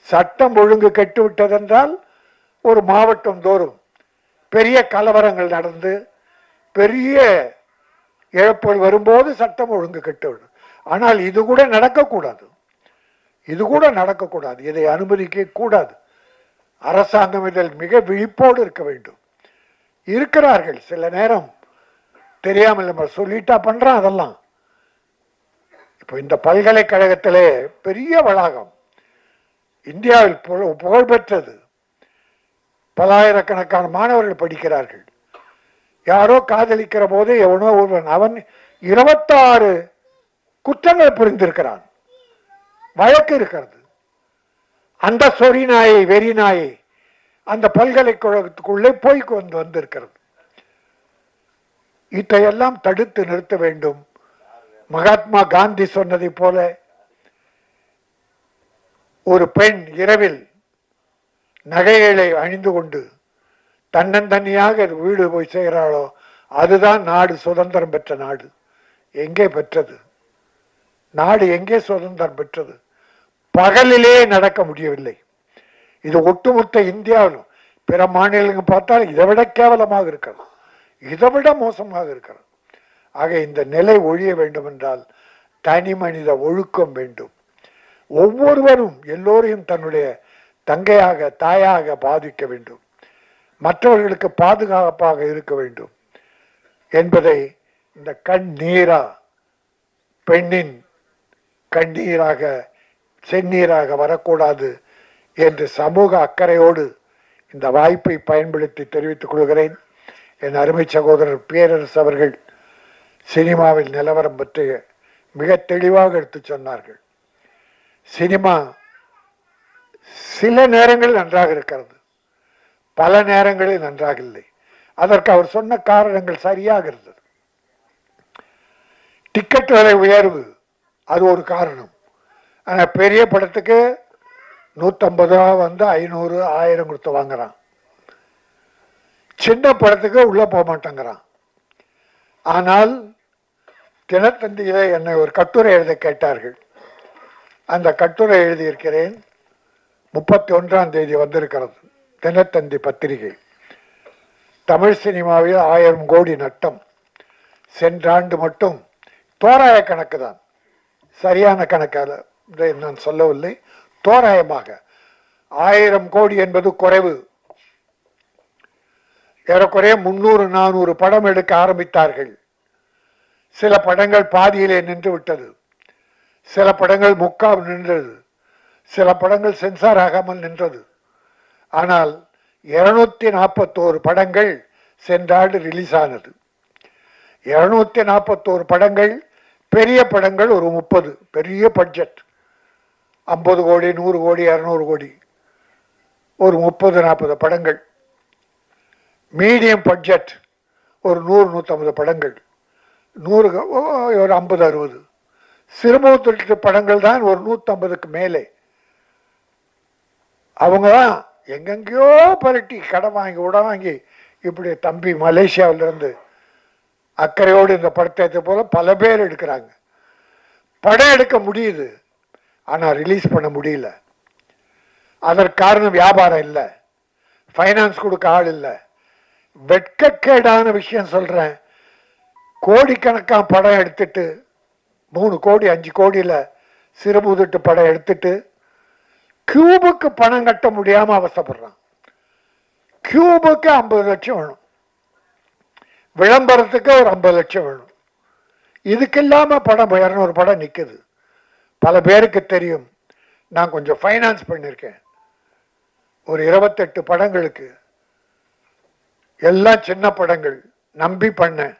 சட்டம் ஒழுங்கு கட்டுவிட்டதென்றால் ஒரு மாவட்டம் தோறும் பெரிய கலவரங்கள் நடந்து பெரிய இழப்புகள் வரும்போது சட்டம் ஒழுங்கு கட்டுவிடும். ஆனால் இது கூட நடக்கக்கூடாது, இது கூட நடக்கக்கூடாது. இதை அனுமதிக்க கூடாது. அரசாங்கம் இதில் மிக விழிப்போடு இருக்க வேண்டும். இருக்கிறார்கள், சில நேரம் தெரியாமல் நம்ம சொல்லிட்டா பண்றான் அதெல்லாம். இப்போ இந்த பல்கலைக்கழகத்திலே பெரிய வளாகம், இந்தியாவில் புகழ்பெற்றது, பல்லாயிரக்கணக்கான மாணவர்கள் படிக்கிறார்கள். யாரோ காதலிக்கிற போது எவனோ ஒருவன், அவன் 26 குற்றங்கள் புரிந்திருக்கிறான், வழக்கு இருக்கிறது. அந்த சொறி நாயை, வெறி நாயை அந்த பல்கலைக்கழகத்துக்குள்ளே போய் வந்திருக்கிறது. இதையெல்லாம் தடுத்து நிறுத்த வேண்டும். மகாத்மா காந்தி சொன்னதை போல ஒரு பெண் இரவில் நகைகளை அணிந்து கொண்டு தன்னந்தனியாக வீடு போய் செய்கிறாளோ அதுதான் நாடு சுதந்திரம் பெற்ற நாடு. எங்கே பெற்றது நாடு? எங்கே சுதந்திரம் பெற்றது? பகலிலே நடக்க முடியவில்லை. இது ஒட்டுமொத்த இந்தியாவிலும் பிற மாநிலங்கள் பார்த்தால் இதை விட கேவலமாக இருக்கிறது, இதை விட மோசமாக இருக்கிறது. ஆக இந்த நிலை ஒழிய வேண்டும் என்றால் தனி மனித ஒழுக்கம் வேண்டும். ஒவ்வொருவரும் எல்லோரையும் தன்னுடைய தங்கையாக, தாயாக பாதிக்க வேண்டும், மற்றவர்களுக்கு பாதுகாப்பாக இருக்க வேண்டும் என்பதை இந்த கண்ணீரா, பெண்ணின் கண்ணீராக செந்நீராக வரக்கூடாது என்று சமூக அக்கறையோடு இந்த வாய்ப்பை பயன்படுத்தி தெரிவித்துக் கொள்கிறேன். என் அருமை சகோதரர் பேரரசு அவர்கள் சினிமாவில் நிலவரம் பற்றி மிக தெளிவாக எடுத்து சொன்னார்கள். சினிமா சில நேரங்களில் நன்றாக இருக்கிறது, பல நேரங்களில் நன்றாக இல்லை. அதற்கு அவர் சொன்ன காரணங்கள் சரியாக இருந்தது. டிக்கெட் விலை உயர்வு அது ஒரு காரணம். ஆனால் பெரிய படத்துக்கு 150 ரூபா வந்து 500, 1000 கொடுத்து வாங்குறான். சின்ன படத்துக்கு உள்ள போக மாட்டேங்கிறான். ஆனால் தினத்தந்தியிலே என்னை ஒரு கட்டுரை எழுத கேட்டார்கள். அந்த கட்டுரை எழுதியிருக்கிறேன். 31ஆம் தேதி வந்திருக்கிறது தினத்தந்தி பத்திரிகை. தமிழ் சினிமாவில் 1000 கோடி நட்டம். சென்ற ஆண்டு மட்டும் தோராய கணக்கு தான், சரியான கணக்கால நான் சொல்லவில்லை, தோராயமாக 1000 கோடி என்பது குறைவு. ஏறக்குறைய 300-400 படம் எடுக்க ஆரம்பித்தார்கள். சில படங்கள் பாதியிலே நின்று விட்டது, சில படங்கள் முக்கால் நின்றது, சில படங்கள் சென்சார் ஆகாமல் நின்றது. ஆனால் 241 படங்கள் சென்ற ஆண்டு ரிலீஸ் ஆனது. 241 படங்கள், பெரிய படங்கள் ஒரு 30, பெரிய பட்ஜெட் 50 கோடி, 100 கோடி, 200 கோடி, ஒரு 30-40 படங்கள். மீடியம் பட்ஜெட் ஒரு 100-150 படங்கள், 100 ஒரு 50-60. சிறுமுகத்து படங்கள் தான் ஒரு 150க்கு மேலே. அவங்க தான் எங்கெங்கேயோ பரட்டி கடன் வாங்கி உடம் வாங்கி இப்படி தம்பி மலேசியாவிலிருந்து அக்கறையோடு இந்த படத்தை எடுத்த போல பல பேர் எடுக்கிறாங்க. படம் எடுக்க முடியுது, ஆனால் ரிலீஸ் பண்ண முடியல. அதற்கு காரணம் வியாபாரம் இல்லை, ஃபைனான்ஸ் கொடுக்க ஆள் இல்லை. வெட்கக்கேடான விஷயம் சொல்கிறேன். கோடிக்கணக்கான படம் எடுத்துட்டு 3 கோடி 5 கோடியில் சிறுமுதிட்டு படம் எடுத்துட்டு கியூபுக்கு பணம் கட்ட முடியாமல் அவசப்படுறான். கியூபுக்கு 50 லட்சம் வேணும், விளம்பரத்துக்கு ஒரு 50 லட்சம் வேணும். இதுக்கு இல்லாமல் படம் 200 படம் நிற்குது. பல பேருக்கு தெரியும், நான் கொஞ்சம் ஃபைனான்ஸ் பண்ணியிருக்கேன். ஒரு 28 படங்களுக்கு, எல்லாம் சின்ன படங்கள் நம்பி பண்ணேன்.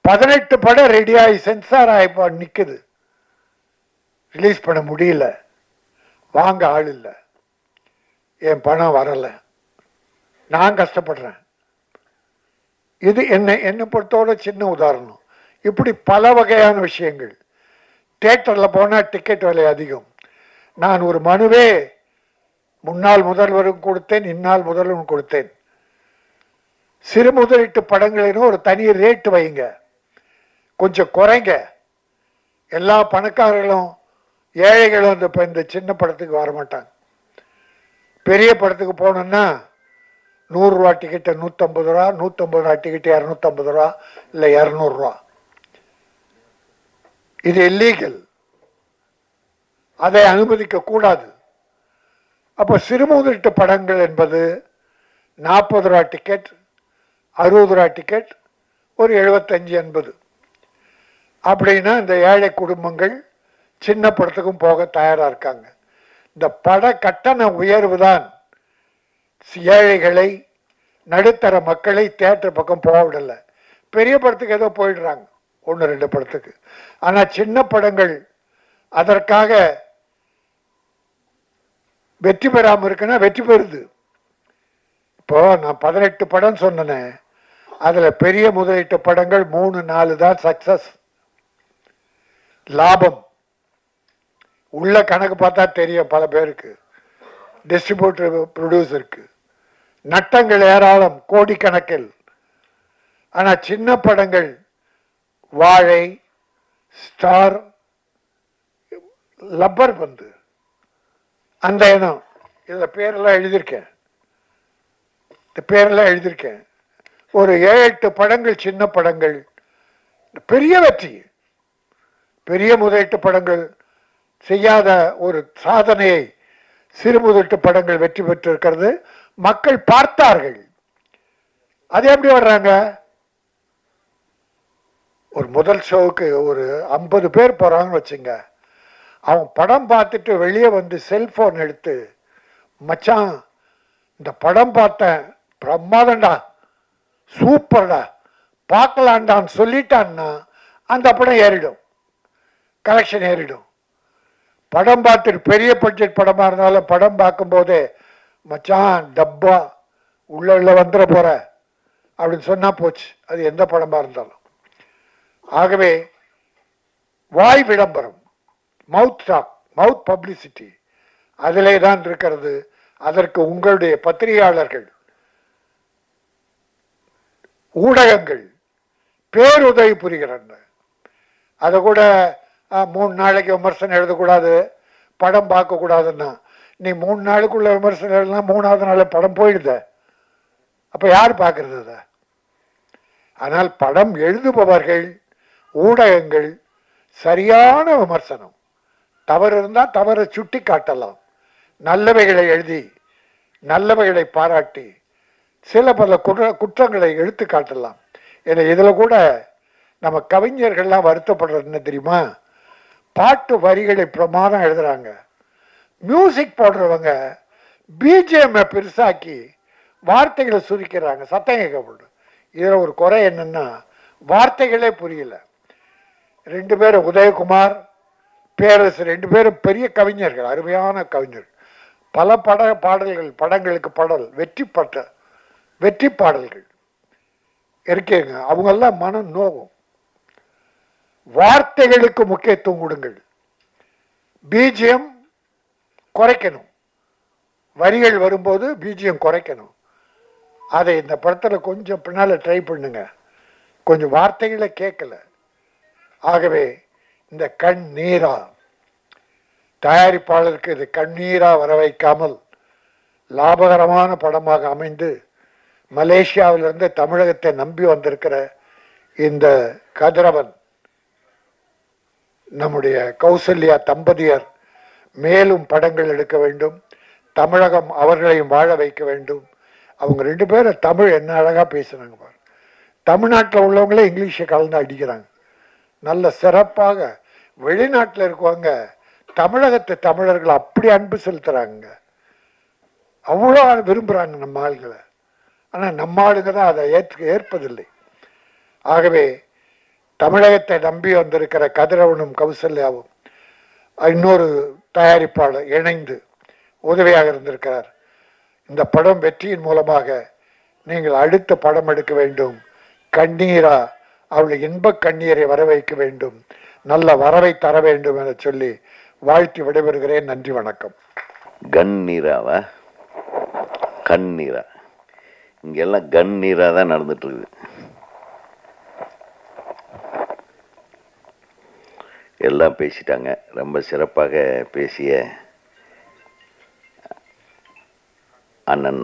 18 படம் ரெடியாகி சென்சார் ஆகி நிற்குது, ரிலீஸ் பண்ண முடியல, வாங்க ஆள் இல்லை, என் பணம் வரலை, நான் கஷ்டப்படுறேன். இது என்னை பொறுத்தோட சின்ன உதாரணம். இப்படி பல வகையான விஷயங்கள். தியேட்டரில் போனால் டிக்கெட் விலை அதிகம். நான் ஒரு மனுவே முன்னாள் முதல்வரும் கொடுத்தேன், இந்நாள் முதல்வரும் கொடுத்தேன். சிறு முதலீட்டு படங்களிலும் ஒரு தனி ரேட்டு வைங்க, கொஞ்சம் குறைங்க. எல்லா பணக்காரர்களும் ஏழைகளும் இந்த சின்ன படத்துக்கு வரமாட்டாங்க. பெரிய படத்துக்கு போகணுன்னா 100 ரூபா டிக்கெட்டு 150 ரூபா, 150 ரூபா டிக்கெட்டு 250 ரூபா, இல்லை 200 ரூபா. இது இல்லீகல், அதை அனுமதிக்க கூடாது. அப்போ சிறுமுதிட்டு படங்கள் என்பது 40 ரூபா டிக்கெட், 60 ரூபா டிக்கெட், ஒரு 75-80. அப்படின்னா இந்த ஏழை குடும்பங்கள் சின்ன படத்துக்கும் போக தயாராக இருக்காங்க. இந்த பட கட்டண உயர்வு தான் ஏழைகளை, நடுத்தர மக்களை தியேட்டர் பக்கம் போக விடலை. பெரிய படத்துக்கு ஏதோ போயிடுறாங்க, 1-2 படத்துக்கு. ஆனால் சின்ன படங்கள் அதற்காக வெற்றி பெறாமல் இருக்குன்னா வெற்றி பெறுது. இப்போ நான் 18 படம் சொன்னேன், அதில் பெரிய முதலீட்டு படங்கள் 3-4 தான் சக்சஸ், லாபம். உள்ள கணக்கு பார்த்தா தெரியும் பல பேருக்கு, டிஸ்ட்ரிபியூட்டர் ப்ரொடியூசருக்கு. நட்டங்கள் ஏராளம், கோடிக்கணக்கில். ஆனால் சின்ன படங்கள் வாழை, ஸ்டார், லப்பர் பந்து, அந்த இனம், இதில் பேரெல்லாம் எழுதியிருக்கேன், இந்த பேரெல்லாம் எழுதியிருக்கேன். ஒரு 7-8 படங்கள் சின்ன படங்கள் பெரிய வெற்றி. பெரிய முதலீட்டு படங்கள் செய்யாத ஒரு சாதனையை சிறு முதலீட்டு படங்கள் வெற்றி பெற்றிருக்கிறது. மக்கள் பார்த்தார்கள். அது எப்படி வர்றாங்க? ஒரு முதல் ஷோவுக்கு ஒரு 50 பேர் போறாங்கன்னு வச்சுங்க. அவன் படம் பார்த்துட்டு வெளியே வந்து செல்போன் எடுத்து, மச்சான் இந்த படம் பார்த்தேன், பிரமாதண்டா, சூப்பர்டா, பார்க்கலான்டான்னு சொல்லிட்டான்னா அந்த படம் ஏறிடும், கலெக்ஷன் ஏறிடும். படம் பார்த்துட்டு பெரிய பட்ஜெட் படமாக இருந்தாலும் படம் பார்க்கும்போதே, மச்சான் டப்பா உள்ள வந்துட போற அப்படின்னு சொன்னா போச்சு, அது எந்த படமாக இருந்தாலும். ஆகவே வாய் விளம்பரம், மவுத் டாக், மவுத் பப்ளிசிட்டி, அதிலே தான் இருக்கிறது. அதற்கு உங்களுடைய பத்திரிகையாளர்கள், ஊடகங்கள் பேருதவி புரிகிறாங்க. அதை கூட 3 நாளைக்கு விமர்சனம் எழுதக்கூடாது, படம் பார்க்கக்கூடாதுன்னா, நீ 3 நாளுக்குள்ள விமர்சனம் எழுதுனா 3ஆவது நாள் படம் போயிடுத, அப்போ யார் பார்க்கறது அதை? ஆனால் படம் எழுதுபவர்கள், ஊடகங்கள் சரியான விமர்சனம், தவறு இருந்தால் தவறை சுட்டி காட்டலாம், நல்லவைகளை எழுதி நல்லவைகளை பாராட்டி சில பல குற்றங்களை எடுத்து காட்டலாம். ஏன்னா இதில் கூட நம்ம கவிஞர்கள்லாம் வருத்தப்படுறது என்ன தெரியுமா? பாட்டு வரிகளை பிரமாதம் எழுதுறாங்க, மியூசிக் போடுறவங்க பிஜிஎம்ஐ பெருசாக்கி வார்த்தைகளை சுருக்கிறாங்க, சத்தம் கேட்கப்படும். இதில் ஒரு குறை என்னன்னா, வார்த்தைகளே புரியல. 2 பேரும், உதயகுமார், பேரரசு, 2 பேரும் பெரிய கவிஞர்கள், அருமையான கவிஞர்கள். பல பாடல்கள், படங்களுக்கு பாடல் வெற்றி பாடல்கள் இருக்கேங்க. அவங்கெல்லாம் மனம் நோகும். வார்த்தைகளுக்கு முக்கியத்துவம் கொடுங்கள், பிஜிஎம் குறைக்கணும். வரிகள் வரும்போது பிஜிஎம் குறைக்கணும். அதை இந்த படத்தில் கொஞ்சம் பின்னால் ட்ரை பண்ணுங்க. கொஞ்சம் வார்த்தைகளை கேட்கல. ஆகவே இந்த கண்ணீரா தயாரிப்பாளருக்கு இது கண்ணீரா வர வைக்காமல் லாபகரமான படமாக அமைந்து மலேசியாவிலிருந்து தமிழகத்தை நம்பி வந்திருக்கிற இந்த கதிரவன் நம்முடைய கௌசல்யா தம்பதியர் மேலும் படங்கள் எடுக்க வேண்டும். தமிழகம் அவர்களையும் வாழ வைக்க வேண்டும். அவங்க 2 பேரும் தமிழ் என்ன அழகாக பேசுகிறாங்க பாரு. தமிழ்நாட்டில் உள்ளவங்களே இங்கிலீஷை கலந்து அடிக்கிறாங்க. நல்ல சிறப்பாக வெளிநாட்டில் இருக்கவங்க தமிழகத்து தமிழர்கள் அப்படி அன்பு செலுத்துகிறாங்க. அவ்வளோ விரும்புகிறாங்க நம்ம ஆளுங்களை. ஆனால் நம்ம ஆளுங்க தான் அதை ஏற்பதில்லை. ஆகவே தமிழகத்தை நம்பி வந்திருக்கிற கதிரவனும் கௌசல்யாவும் இன்னொரு தயாரிப்பாளர் இணைந்து உதவியாக இருந்திருக்கிறார். இந்த படம் வெற்றியின் மூலமாக நீங்கள் அடுத்த படம் எடுக்க வேண்டும். கண்ணீரா அவளை இன்ப கண்ணீரை வர வைக்க வேண்டும். நல்ல வரவை தர வேண்டும் என சொல்லி வாழ்த்தி விடைபெறுகிறேன். நன்றி, வணக்கம். கண்ணீராவா கண்ணீரா? இங்கெல்லாம் கண்ணீராக தான் நடந்துட்டு இருக்குது. எல்லாம் பேசிட்டாங்க. ரொம்ப சிறப்பாக பேசிய அண்ணன்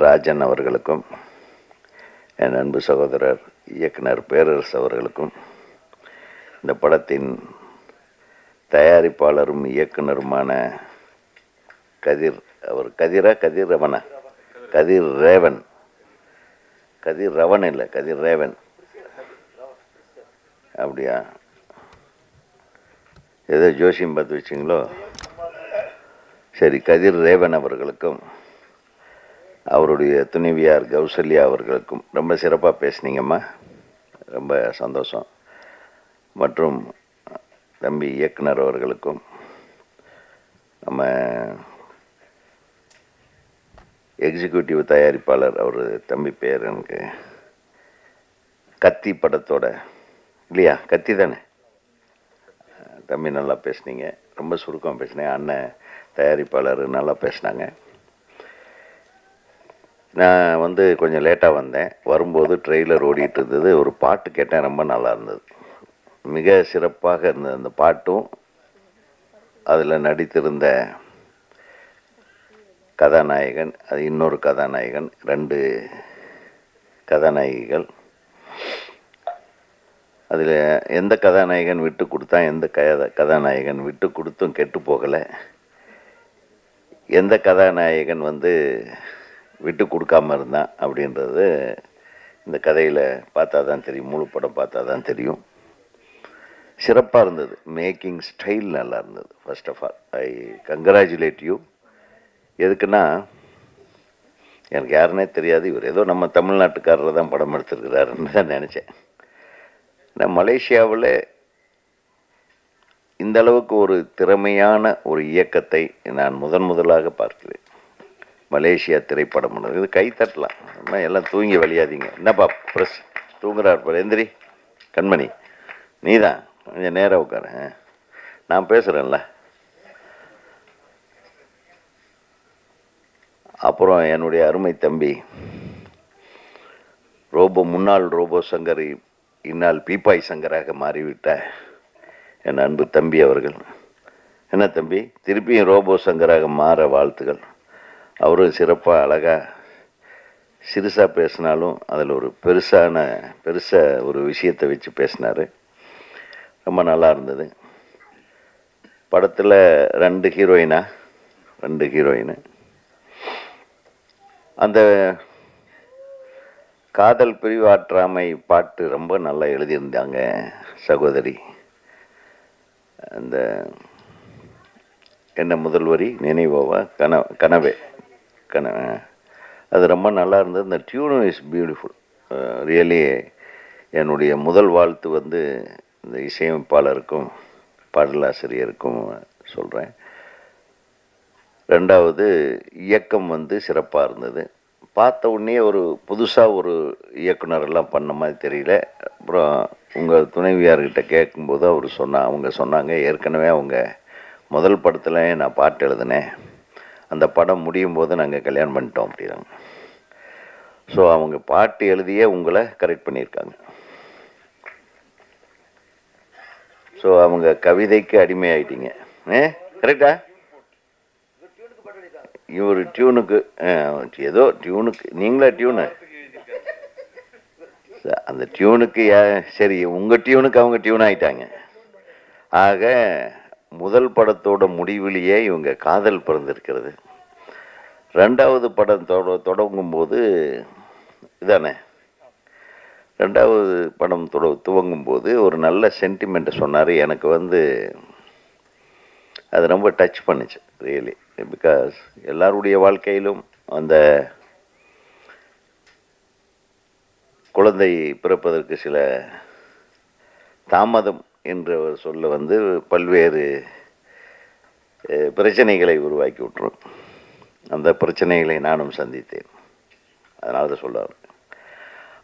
ராஜன் அவர்களுக்கும், என் அன்பு சகோதரர் இயக்குனர் பேரரசு அவர்களுக்கும், இந்த படத்தின் தயாரிப்பாளரும் இயக்குனருமான கதிரவன் இல்லை கதிர்ரேவன், அப்படியா? ஏதோ ஜோசியம் பார்த்து வச்சிங்களோ? சரி, கதிர்ரேவன் அவர்களுக்கும் அவருடைய துணைவியார் கௌசல்யா அவர்களுக்கும் ரொம்ப சிறப்பாக பேசுனீங்கம்மா, ரொம்ப சந்தோஷம். மற்றும் தம்பி இயக்குனர் அவர்களுக்கும், நம்ம எக்ஸிக்யூட்டிவ் தயாரிப்பாளர் அவர் தம்பி பேர் எனக்கு கத்தி படத்தோட இல்லையா, கத்தி தானே தம்பி, நல்லா பேசுனீங்க. ரொம்ப சுருக்கம் பேசினேன். அண்ணன் தயாரிப்பாளர் நல்லா பேசினாங்க. நான் கொஞ்சம் லேட்டாக வந்தேன். வரும்போது ட்ரெய்லர் ஓடிட்டு இருந்தது. ஒரு பாட்டு கேட்டேன், ரொம்ப நல்லா இருந்தது. மிக சிறப்பாக இருந்தது அந்த பாட்டும். அதில் நடித்திருந்த கதாநாயகன், அது இன்னொரு கதாநாயகன், 2 கதாநாயகிகள். அதில் எந்த கதாநாயகன் விட்டு கொடுத்தா, எந்த கதாநாயகன் விட்டு கொடுத்தும் கெட்டு போகலை, எந்த கதாநாயகன் விட்டு கொடுக்காம இருந்தான் அப்படின்றது இந்த கதையில் பார்த்தா தான் தெரியும். முழு படம் பார்த்தா தான் தெரியும். சிறப்பாக இருந்தது. மேக்கிங் ஸ்டைல் நல்லா இருந்தது. First of all I congratulate you. எதுக்குன்னா, எனக்கு யாருன்னே தெரியாது. இவர் ஏதோ நம்ம தமிழ்நாட்டுக்காரர் தான் படம் எடுத்திருக்கிறாருன்னு தான் நினச்சேன். நான் மலேசியாவில் இந்த அளவுக்கு ஒரு திறமையான ஒரு இயக்கத்தை நான் முதலாக பார்க்கிறேன். மலேசியா திரைப்படம் இது கை தட்டலாம். எல்லாம் தூங்கி வழியாதீங்க. என்னப்பா ப்ரெஸ் தூங்குறாரு? எந்திரி கண்மணி, நீ தான் கொஞ்சம் நேராக உட்கார. நான் பேசுகிறேன்ல. அப்புறம் என்னுடைய அருமை தம்பி முன்னாள் ரோபோ சங்கர், இந்நாள் பீப்பாய் சங்கராக மாறிவிட்ட என் அன்பு தம்பி அவர்கள். என்ன தம்பி, திருப்பியும் ரோபோ சங்கராக மாற வாழ்த்துகள். அவரும் சிறப்பாக அழகாக சிறுசாக பேசினாலும் அதில் ஒரு பெருசாக ஒரு விஷயத்தை வச்சு பேசினார். ரொம்ப நல்லா இருந்தது. படத்தில் 2 ஹீரோயின். அந்த காதல் பிரிவாற்றாமை பாட்டு ரொம்ப நல்லா எழுதியிருந்தாங்க சகோதரி. அந்த என்ன முதல் வரி நினைவோவா கனவே அது ரொம்ப நல்லா இருந்தது. இந்த டியூனும் இஸ் பியூட்டிஃபுல். ரியலி என்னுடைய முதல் வாழ்த்து இந்த இசையமைப்பாளருக்கும் பாடலாசிரியருக்கும் சொல்கிறேன். 2வது இயக்கம் சிறப்பாக இருந்தது. பார்த்த உடனே ஒரு புதுசாக ஒரு இயக்குனரெல்லாம் பண்ண மாதிரி தெரியல. அப்புறம் உங்கள் துணைவியார்கிட்ட கேட்கும்போது அவங்க சொன்னாங்க, ஏற்கனவே அவங்க முதல் படத்தில் நான் பாட்டு எழுதினேன், அந்த படம் முடியும் போது நாங்கள் கல்யாணம் பண்ணிட்டோம் அப்படின்னாங்க. ஸோ அவங்க பாட்டு எழுதியே உங்களை கரெக்ட் பண்ணியிருக்காங்க. ஸோ அவங்க கவிதைக்கு அடிமையாயிட்டீங்க. கரெக்டா? இவர் டியூனுக்கு ஏதோ டியூனுக்கு நீங்களா டியூனு அந்த டியூனுக்கு சரி உங்கள் டியூனுக்கு அவங்க டியூன் ஆயிட்டாங்க. ஆக முதல் படத்தோட முடிவிலேயே இவங்க காதல் பிறந்திருக்கிறது. ரெண்டாவது படம் தொடங்கும்போது இதானே, ரெண்டாவது படம் துவங்கும்போது ஒரு நல்ல சென்டிமெண்ட்டை சொன்னார். எனக்கு வந்து அது ரொம்ப டச் பண்ணுச்சு ரியலி. பிகாஸ் எல்லாருடைய வாழ்க்கையிலும் அந்த குழந்தை பிறப்பதற்கு சில தாமதம் என்ற ஒரு சொல்ல வந்து பல்வேறு பிரச்சனைகளை உருவாக்கி விட்டுரும். அந்த பிரச்சனைகளை நானும் சந்தித்தேன். அதனால தான் சொல்ல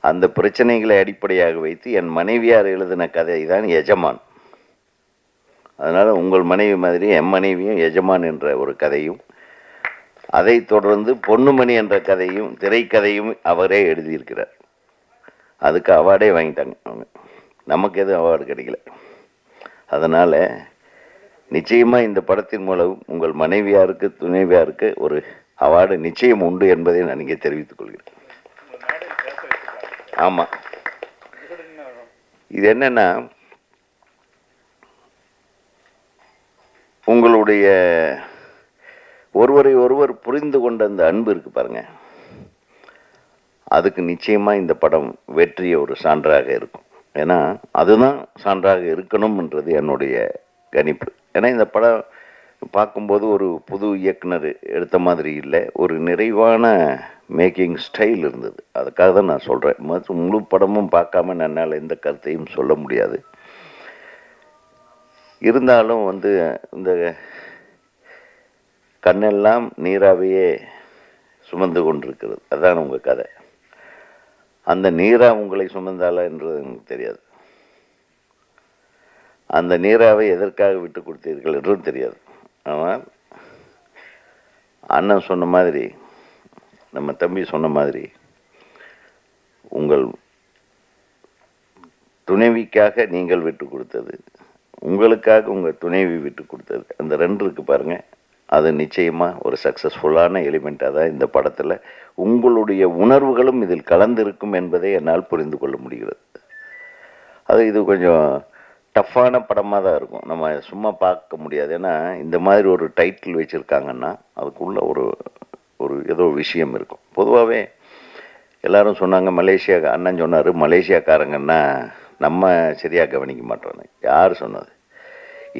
அந்த பிரச்சனைகளை அடிப்படையாக வைத்து என் மனைவியார் எழுதின கதை தான் எஜமான். அதனால் உங்கள் மனைவி மாதிரி என் மனைவியும் எஜமான் என்ற ஒரு கதையும், அதை தொடர்ந்து பொன்னுமணி என்ற கதையும் திரைக்கதையும் அவரே எழுதியிருக்கிறார். அதுக்கு அவார்டே வாங்கிட்டாங்க அவங்க. நமக்கு எதுவும் அவார்டு கிடைக்கல. அதனால் நிச்சயமாக இந்த படத்தின் மூலம் உங்கள் மனைவியாருக்கு துணைவியாருக்கு ஒரு அவார்டு நிச்சயம் உண்டு என்பதை நான் இங்கே தெரிவித்துக் கொள்கிறேன். ஆமாம், இது என்னன்னா உங்களுடைய ஒருவரை ஒருவர் புரிந்து கொண்ட அந்த அன்பு இருக்கு பாருங்க, அதுக்கு நிச்சயமாக இந்த படம் வெற்றிய ஒரு சான்றாக இருக்கும். ஏன்னா அதுதான் சான்றாக இருக்கணும்ன்றது என்னுடைய கணிப்பு. ஏன்னா இந்த படம் பார்க்கும்போது ஒரு புது இயக்குனர் எடுத்த மாதிரி இல்லை, ஒரு நிறைவான மேக்கிங் ஸ்டைல் இருந்தது. அதுக்காக தான் நான் சொல்கிறேன். முழு படமும் பார்க்காம என்னால் எந்த கருத்தையும் சொல்ல முடியாது. இருந்தாலும் வந்து இந்த கண்ணெல்லாம் நீராவையே சுமந்து கொண்டிருக்கிறது, அதான் உங்கள் கதை. அந்த நீரா உங்களை சுமந்தாலா என்றது எனக்கு தெரியாது. அந்த நீராவை எதற்காக விட்டு கொடுத்தீர்கள் என்றும் தெரியாது. ஆனால் அண்ணன் சொன்ன மாதிரி, நம்ம தம்பி சொன்ன மாதிரி, உங்கள் துணைவிக்காக நீங்கள் விட்டு கொடுத்தது, உங்களுக்காக உங்கள் துணைவி விட்டு கொடுத்தது, அந்த ரெண்டு இருக்கு பாருங்க, அது நிச்சயமாக ஒரு சக்ஸஸ்ஃபுல்லான எலிமெண்ட்டாக தான் இந்த படத்தில் உங்களுடைய உணர்வுகளும் இதில் கலந்திருக்கும் என்பதை என்னால் புரிந்து கொள்ள முடிகிறது. அது இது கொஞ்சம் டஃப்பான படமாக தான் இருக்கும், நம்ம சும்மா பார்க்க முடியாது. ஏன்னா இந்த மாதிரி ஒரு டைட்டில் வச்சுருக்காங்கன்னா அதுக்குள்ள ஒரு ஏதோ விஷயம் இருக்கும். பொதுவாகவே எல்லாரும் சொன்னாங்க, மலேசியா அண்ணன் சொன்னார், மலேசியாக்காரங்கன்னா நம்ம சரியாக கவனிக்க மாட்டோன்னு. யார் சொன்னது?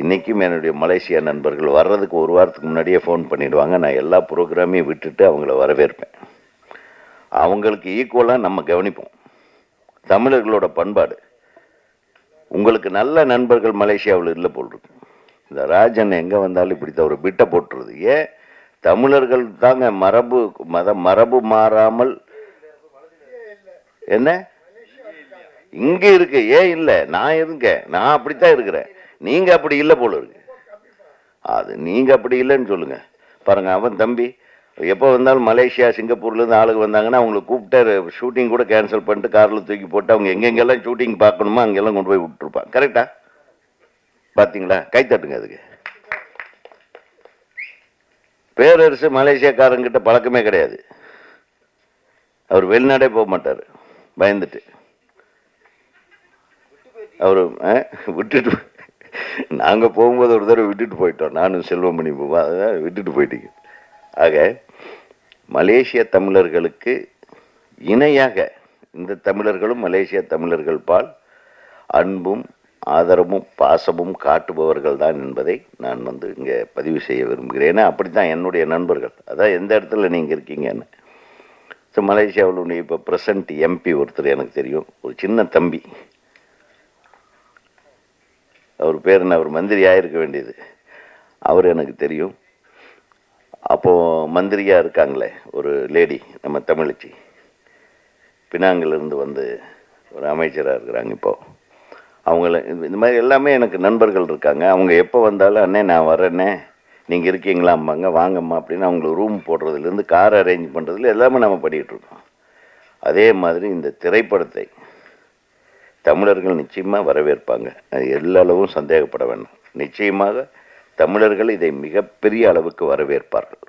இன்றைக்கும் என்னுடைய மலேசியா நண்பர்கள் வர்றதுக்கு ஒரு வாரத்துக்கு முன்னாடியே ஃபோன் பண்ணிவிடுவாங்க. நான் எல்லா ப்ரோக்ராமையும் விட்டுட்டு அவங்கள வரவேற்பேன். அவங்களுக்கு ஈக்குவலாக நம்ம கவனிப்போம். தமிழர்களோட பண்பாடு. உங்களுக்கு நல்ல நண்பர்கள் மலேசியாவில் இல்லை போல் இருக்கு. இந்த ராஜன் எங்கே வந்தாலும் இப்படி ஒரு பிட்டை போட்டுருது. ஏன்? தமிழர்கள் தாங்க மரபு மாறாமல் என்ன இங்கே இருக்கு. ஏன் இல்லை? நான் அப்படித்தான் இருக்கிறேன். நீங்கள் அப்படி இல்லை போல இருக்கு. அது நீங்கள் அப்படி இல்லைன்னு சொல்லுங்க பாருங்க. அவன் தம்பி எப்போ வந்தாலும் மலேசியா சிங்கப்பூர்லேருந்து ஆளுங்க வந்தாங்கன்னா அவங்களை கூப்பிட்டு ஷூட்டிங் கூட கேன்சல் பண்ணிட்டு காரில் தூக்கி போட்டு அவங்க எங்கெங்கெல்லாம் ஷூட்டிங் பார்க்கணுமோ அங்கெல்லாம் கொண்டு போய் விட்டுருப்பான். கரெக்டா? பார்த்தீங்களா? கைத்தட்டுங்க. அதுக்கு பேரரசு மலேசியாக்காரங்கிட்ட பழக்கமே கிடையாது. அவர் வெளிநாடே போக மாட்டார் பயந்துட்டு. அவர் விட்டுட்டு, நாங்கள் போகும்போது ஒரு தடவை விட்டுட்டு போயிட்டோம், நானும் செல்வமணி விட்டுட்டு போயிட்டீங்க. ஆக மலேசிய தமிழர்களுக்கு இணையாக இந்த தமிழர்களும் மலேசிய தமிழர்கள் பால் அன்பும் ஆதரவும் பாசமும் காட்டுபவர்கள் தான் என்பதை நான் இங்கே பதிவு செய்ய விரும்புகிறேன். ஏன்னா அப்படி தான் என்னுடைய நண்பர்கள், அதான் எந்த இடத்துல நீங்கள் இருக்கீங்கன்னு. ஸோ மலேசியாவில் இப்போ ப்ரெசன்ட் எம்பி ஒருத்தர் எனக்கு தெரியும், ஒரு சின்ன தம்பி. அவர் பேர் என்ன, அவர் மந்திரி ஆகிருக்க வேண்டியது, அவர் எனக்கு தெரியும். அப்போது மந்திரியாக இருக்காங்களே ஒரு லேடி, நம்ம தமிழச்சி, பினாங்கிலிருந்து வந்து ஒரு அமைச்சராக இருக்கிறாங்க இப்போது. அவங்கள இந்த மாதிரி எல்லாமே எனக்கு நண்பர்கள் இருக்காங்க. அவங்க எப்போ வந்தாலும் அண்ணே நான் வரேன்னே, நீங்கள் இருக்கீங்களாம்பாங்க, வாங்கம்மா அப்படின்னு அவங்களுக்கு ரூம் போடுறதுலேருந்து கார் அரேஞ்ச் பண்ணுறதுல எல்லாமே நம்ம பண்ணிகிட்ருக்கோம். அதே மாதிரி இந்த திரைப்படத்தை தமிழர்கள் நிச்சயமாக வரவேற்பாங்க. அது எல்லா அளவும் சந்தேகப்பட வேண்டாம். நிச்சயமாக தமிழர்கள் இதை மிகப்பெரிய அளவுக்கு வரவேற்பார்கள்.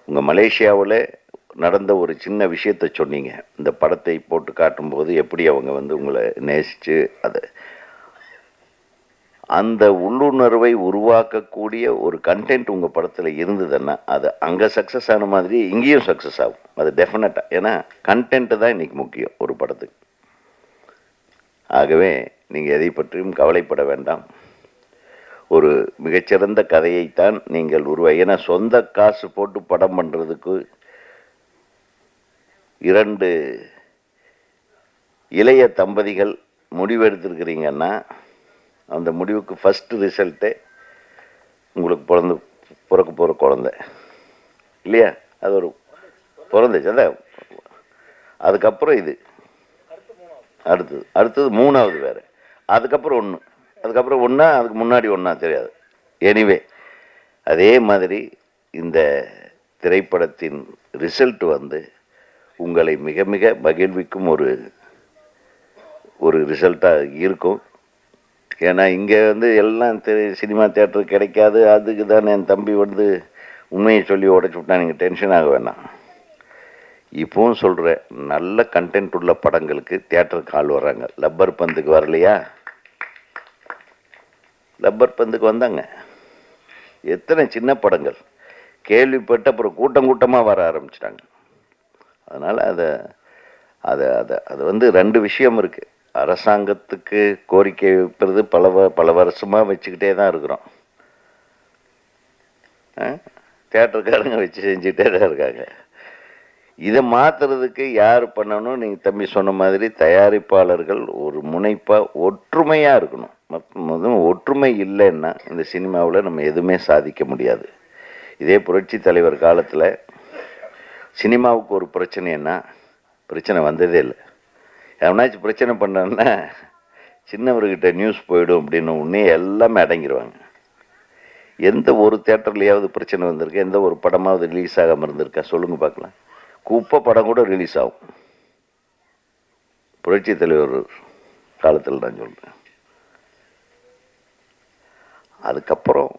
உங்கள் மலேசியாவில் நடந்த ஒரு சின்ன விஷயத்தை சொன்னீங்க. இந்த படத்தை போட்டு காட்டும்போது எப்படி அவங்க உங்களை நேசித்து அந்த உள்ளுணர்வை உருவாக்கக்கூடிய ஒரு கண்டென்ட் உங்கள் படத்தில் இருந்ததுன்னா அது அங்கே சக்ஸஸ் ஆன மாதிரி இங்கேயும் சக்ஸஸ் ஆகும். அது டெஃபினட்டாக. ஏன்னா கண்டென்ட்டு தான் இன்றைக்கி முக்கியம் ஒரு படத்துக்கு. ஆகவே நீங்கள் எதை பற்றியும் கவலைப்பட வேண்டாம். ஒரு மிகச்சிறந்த கதையைத்தான் நீங்கள் ஏன்னா சொந்த காசு போட்டு படம் பண்ணுறதுக்கு 2 இளைய தம்பதிகள் முடிவெடுத்திருக்கிறீங்கன்னா அந்த முடிவுக்கு ஃபஸ்ட்டு ரிசல்ட்டே உங்களுக்கு பிறக்க போகிற குழந்தை இல்லையா? அது ஒரு பிறந்துச்சு. அதான் அதுக்கப்புறம் இது அடுத்தது 3வது வேறு, அதுக்கப்புறம் 1, அதுக்கப்புறம் 1, அதுக்கு முன்னாடி 1 தெரியாது. எனிவே அதே மாதிரி இந்த திரைப்படத்தின் ரிசல்ட் உங்களை மிக மிக மகிழ்விக்கும் ஒரு ரிசல்ட்டாக இருக்கும். ஏன்னா இங்கே எல்லாம் சினிமா தியேட்டர் கிடைக்காது. அதுக்கு தான் என் தம்பி உண்மையை சொல்லி உடச்சி விட்டா. நீங்கள் டென்ஷன் ஆக வேணாம். இப்போவும் சொல்கிறேன், நல்ல கண்டென்ட் உள்ள படங்களுக்கு தியேட்டருக்கு ஆள் வர்றாங்க. லப்பர் பந்துக்கு வரலையா? லப்பர் பந்துக்கு வந்தாங்க. எத்தனை சின்ன படங்கள் கேள்விப்பட்டு அப்புறம் கூட்டமாக வர ஆரம்பிச்சிட்டாங்க. அதனால் அது 2 விஷயம் இருக்குது. அரசாங்கத்துக்கு கோரிக்கை வைப்பது பல வருஷமாக வச்சுக்கிட்டே தான் இருக்கிறோம். தியேட்டருக்காரங்க வச்சு செஞ்சுக்கிட்டே தான் இருக்காங்க. இதை மாற்றுறதுக்கு யார் பண்ணணும்? நீங்கள் தம்பி சொன்ன மாதிரி தயாரிப்பாளர்கள் ஒரு முனைப்பாக ஒற்றுமையாக இருக்கணும். ஒற்றுமை இல்லைன்னா இந்த சினிமாவில் நம்ம எதுவுமே சாதிக்க முடியாது. இதே புரட்சி தலைவர் காலத்தில் சினிமாவுக்கு ஒரு பிரச்சனை வந்ததே இல்லை. எவனாச்சும் பிரச்சனை பண்ணான்னா சின்னவர்கிட்ட நியூஸ் போயிடும் அப்படின்னு உடனே எல்லாமே அடங்கிடுவாங்க. எந்த ஒரு தியேட்டர்லையாவது பிரச்சனை வந்திருக்கு? எந்த ஒரு படமாவது ரிலீஸ் ஆகாமல் இருந்திருக்கா? சொல்லுங்கள் பார்க்கலாம். குப்பை படம் கூட ரிலீஸ் ஆகும். புரட்சி தலைவர் காலத்தில் நான் சொல்கிறேன். அதுக்கப்புறம்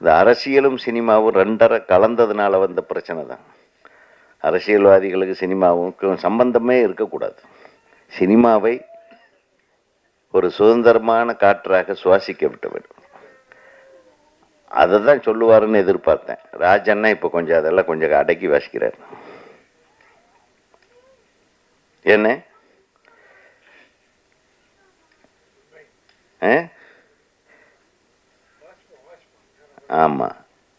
இந்த அரசியலும் சினிமாவும் 2 கலந்ததுனால வந்த பிரச்சனை தான். அரசியல்வாதிகளுக்கு சினிமாவுக்கும் சம்பந்தமே இருக்கக்கூடாது. சினிமாவை ஒரு சுதந்திரமான காற்றாக சுவாசிக்க விட்டு வேண்டும். அதை தான் சொல்லுவாருன்னு எதிர்பார்த்தேன். ராஜன்னா இப்போ அதெல்லாம் கொஞ்சம் அடக்கி வாசிக்கிறார். என்ன ஆமாம்.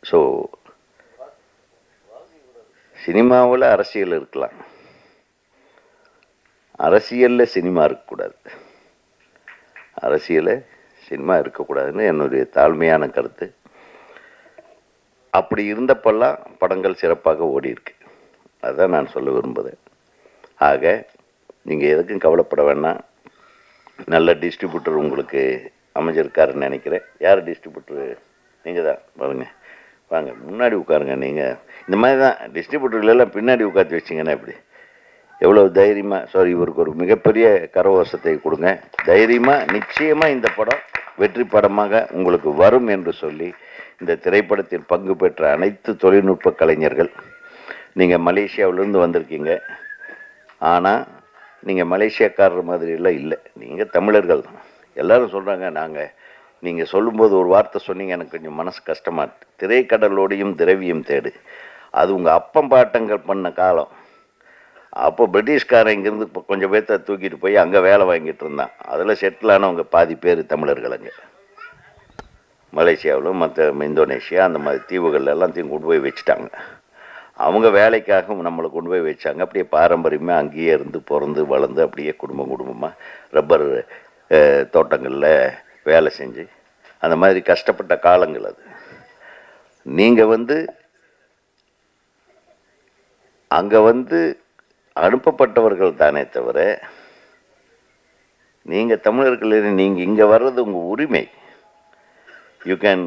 ஸோ சினிமாவில் அரசியல் இருக்கலாம், அரசியலில் சினிமா இருக்கக்கூடாது. சினிமா இருக்கக்கூடாதுன்னு என்னுடைய தாழ்மையான கருத்து. அப்படி இருந்தப்பெல்லாம் படங்கள் சிறப்பாக ஓடி இருக்கு. அதுதான் நான் சொல்ல விரும்புகிறேன். ஆக நீங்கள் எதுக்கும் கவலைப்பட வேண்டாம். நல்ல டிஸ்ட்ரிபியூட்டர் உங்களுக்கு அமைஞ்சிருக்காருன்னு நினைக்கிறேன். யார் டிஸ்ட்ரிபியூட்டரு? நீங்கள் தான். வாங்க முன்னாடி உட்காருங்க. நீங்கள் இந்த மாதிரி தான் டிஸ்ட்ரிபியூட்டர்களெல்லாம் பின்னாடி உட்காந்து வச்சிங்கன்னா எப்படி? எவ்வளோ தைரியமாக இவருக்கு ஒரு மிகப்பெரிய கரகோஷத்தை கொடுங்க. தைரியமாக நிச்சயமாக இந்த படம் வெற்றி படமாக உங்களுக்கு வரும் என்று சொல்லி இந்த திரைப்படத்தில் பங்கு பெற்ற அனைத்து தொழில்நுட்ப கலைஞர்கள், நீங்கள் மலேசியாவிலேருந்து வந்திருக்கீங்க. ஆனால் நீங்கள் மலேசியாக்காரர் மாதிரியெல்லாம் இல்லை, நீங்கள் தமிழர்கள் தான். எல்லோரும் சொல்கிறாங்க, நீங்கள் சொல்லும்போது ஒரு வார்த்தை சொன்னீங்க, எனக்கு கொஞ்சம் மனசு கஷ்டமாக இருக்கு. திரைக்கடலோடையும் திரவியம் தேடு. அது உங்கள் அப்பம் பாட்டங்கள் பண்ண காலம். அப்போ பிரிட்டிஷ்காரன் இங்கேருந்து இப்போ கொஞ்சம் பேர்த்த தூக்கிட்டு போய் அங்கே வேலை வாங்கிட்டு இருந்தான். அதில் செட்டில் ஆனவங்க பாதி பேர் தமிழர்கள். அங்கே மலேசியாவிலும் மற்ற இந்தோனேஷியா அந்த மாதிரி தீவுகள் எல்லாத்தையும் கொண்டு போய் வச்சுட்டாங்க. அவங்க வேலைக்காக நம்மளை கொண்டு போய் வச்சாங்க. அப்படியே பாரம்பரியமாக அங்கேயே இருந்து பிறந்து வளர்ந்து அப்படியே குடும்பமாக ரப்பர் தோட்டங்களில் வேலை செஞ்சு அந்த மாதிரி கஷ்டப்பட்ட காலங்கள் அது. நீங்கள் அங்கே அனுப்பப்பட்டவர்கள் தானே தவிர நீங்கள் தமிழர்கள், நீங்கள் இங்கே வர்றது உங்கள் உரிமை. You can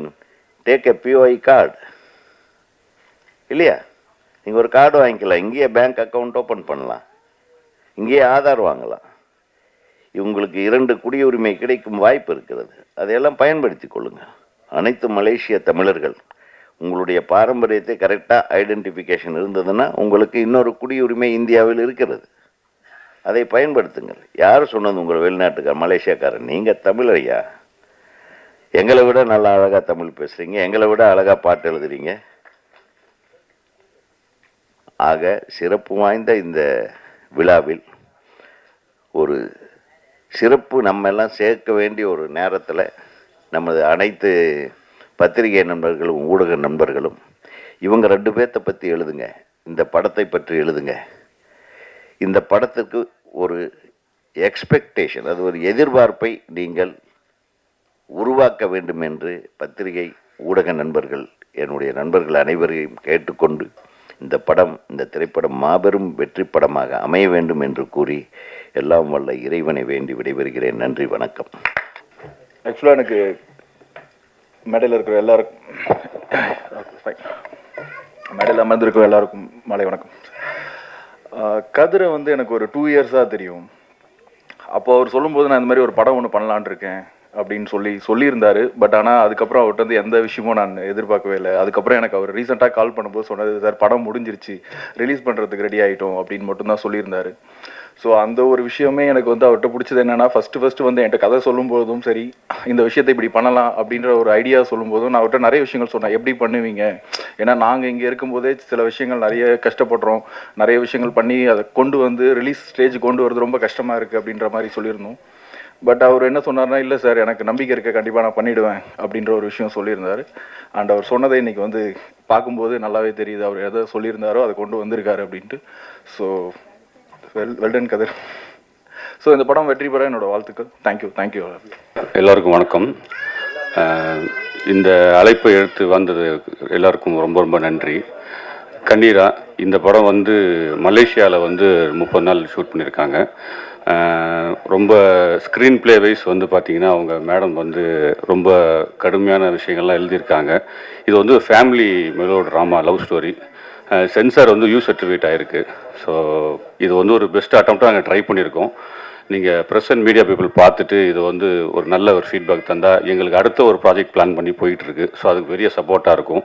take a POI card இல்லையா? நீங்கள் ஒரு கார்டு வாங்கிக்கலாம், இங்கேயே பேங்க் அக்கௌண்ட் ஓப்பன் பண்ணலாம், இங்கேயே ஆதார் வாங்கலாம். உங்களுக்கு 2 குடியுரிமை கிடைக்கும் வாய்ப்பு இருக்கிறது. அதையெல்லாம் பயன்படுத்தி கொள்ளுங்கள். அனைத்து மலேசிய தமிழர்கள் உங்களுடைய பாரம்பரியத்தை கரெக்டாக ஐடென்டிஃபிகேஷன் இருந்ததுன்னா உங்களுக்கு இன்னொரு குடியுரிமை இந்தியாவில் இருக்கிறது. அதை பயன்படுத்துங்கள். யார் சொன்னது உங்கள் வெளிநாட்டுக்கார் மலேசியாக்காரன்? நீங்கள் தமிழரையா? எங்களை விட நல்லா அழகாக தமிழ் பேசுகிறீங்க, எங்களை விட அழகாக பாட்டு எழுதுறீங்க. ஆக சிறப்பு வாய்ந்த இந்த விழாவில் ஒரு சிறப்பு நம்ம எல்லாம் சேர்க்க வேண்டிய ஒரு நேரத்தில் நமது அனைத்து பத்திரிகை நண்பர்களும் ஊடக நண்பர்களும் இவங்க 2 பேர்த்தை பற்றி எழுதுங்க, இந்த படத்தை பற்றி எழுதுங்க. இந்த படத்துக்கு ஒரு எக்ஸ்பெக்டேஷன், அது ஒரு எதிர்பார்ப்பை நீங்கள் உருவாக்க வேண்டும் என்று பத்திரிகை ஊடக நண்பர்கள், என்னுடைய நண்பர்கள் அனைவரையும் கேட்டுக்கொண்டு இந்த திரைப்படம் மாபெரும் வெற்றி படமாக அமைய வேண்டும் என்று கூறி எல்லாம் வல்ல இறைவனை வேண்டி விடைபெறுகிறேன். நன்றி, வணக்கம். ஆக்சுவலாக எனக்கு மேடையில் இருக்கிற எல்லாருக்கும் மேடையில் அமர்ந்திருக்கிற எல்லாருக்கும் மாலை வணக்கம். கதிரை வந்து எனக்கு ஒரு 2 இயர்ஸாக தெரியும். அப்போ அவர் சொல்லும்போது நான் இந்த மாதிரி ஒரு படம் ஒன்று பண்ணலான் இருக்கேன் அப்படின்னு சொல்லியிருந்தாரு. பட் ஆனால் அதுக்கப்புறம் அவர்கிட்ட வந்து எந்த விஷயமும் நான் எதிர்பார்க்கவே இல்லை. அதுக்கப்புறம் எனக்கு அவர் ரீசெண்டாக கால் பண்ணும்போது சொன்னது, சார் படம் முடிஞ்சிருச்சு, ரிலீஸ் பண்ணுறதுக்கு ரெடி ஆகிட்டோம் அப்படின்னு மட்டும்தான் சொல்லியிருந்தாரு. ஸோ அந்த ஒரு விஷயமே எனக்கு வந்து அவர்கிட்ட பிடிச்சது என்னென்னா, ஃபஸ்ட்டு வந்து என்கிட்ட கதை சொல்லும்போதும் சரி, இந்த விஷயத்தை இப்படி பண்ணலாம் அப்படின்ற ஒரு ஐடியா சொல்லும்போதும் நான் அவர்கிட்ட நிறைய விஷயங்கள் சொன்னேன். எப்படி பண்ணுவீங்க? ஏன்னா நாங்கள் இங்கே இருக்கும்போதே சில விஷயங்கள் நிறைய கஷ்டப்படுறோம், நிறைய விஷயங்கள் பண்ணி அதை கொண்டு வந்து ரிலீஸ் ஸ்டேஜ் கொண்டு வரது ரொம்ப கஷ்டமாக இருக்குது அப்படின்ற மாதிரி சொல்லியிருந்தோம். பட் அவர் என்ன சொன்னார்னா, இல்லை சார் எனக்கு நம்பிக்கை இருக்க, கண்டிப்பாக நான் பண்ணிவிடுவேன் அப்படின்ற ஒரு விஷயம் சொல்லியிருந்தார். அண்ட் அவர் சொன்னதை இன்றைக்கி வந்து பார்க்கும்போது நல்லாவே தெரியுது அவர் எதை சொல்லியிருந்தாரோ அதை கொண்டு வந்திருக்காரு அப்படின்ட்டு. ஸோ வெல்டன் கதிர். ஸோ இந்த படம் வெற்றி பெற என்னோடய வாழ்த்துக்கள். தேங்க்யூ. எல்லாருக்கும் வணக்கம். இந்த அழைப்பை எடுத்து வந்தது எல்லாருக்கும் ரொம்ப ரொம்ப நன்றி. கண்ணீரா இந்த படம் வந்து மலேசியாவில் வந்து 30 நாள் ஷூட் பண்ணியிருக்காங்க. ரொம்ப ஸ்க்ரீன் பிளே வைஸ் வந்து பார்த்திங்கன்னா அவங்க மேடம் வந்து ரொம்ப கடுமையான விஷயங்கள்லாம் எழுதியிருக்காங்க. இது வந்து family mellow drama love story. Sensor வந்து யூ சர்டிஃபிகேட் ஆகிருக்கு. ஸோ இது வந்து ஒரு பெஸ்ட் அட்டம்ப்டாக நாங்கள் ட்ரை பண்ணியிருக்கோம். நீங்கள் ப்ரெஸ் அண்ட் மீடியா பீப்புள் பார்த்துட்டு இது வந்து ஒரு நல்ல ஒரு ஃபீட்பேக் தந்தால் எங்களுக்கு அடுத்த ஒரு ப்ராஜெக்ட் பிளான் பண்ணி போயிட்டுருக்கு. ஸோ அதுக்கு பெரிய சப்போர்ட்டாக இருக்கும்.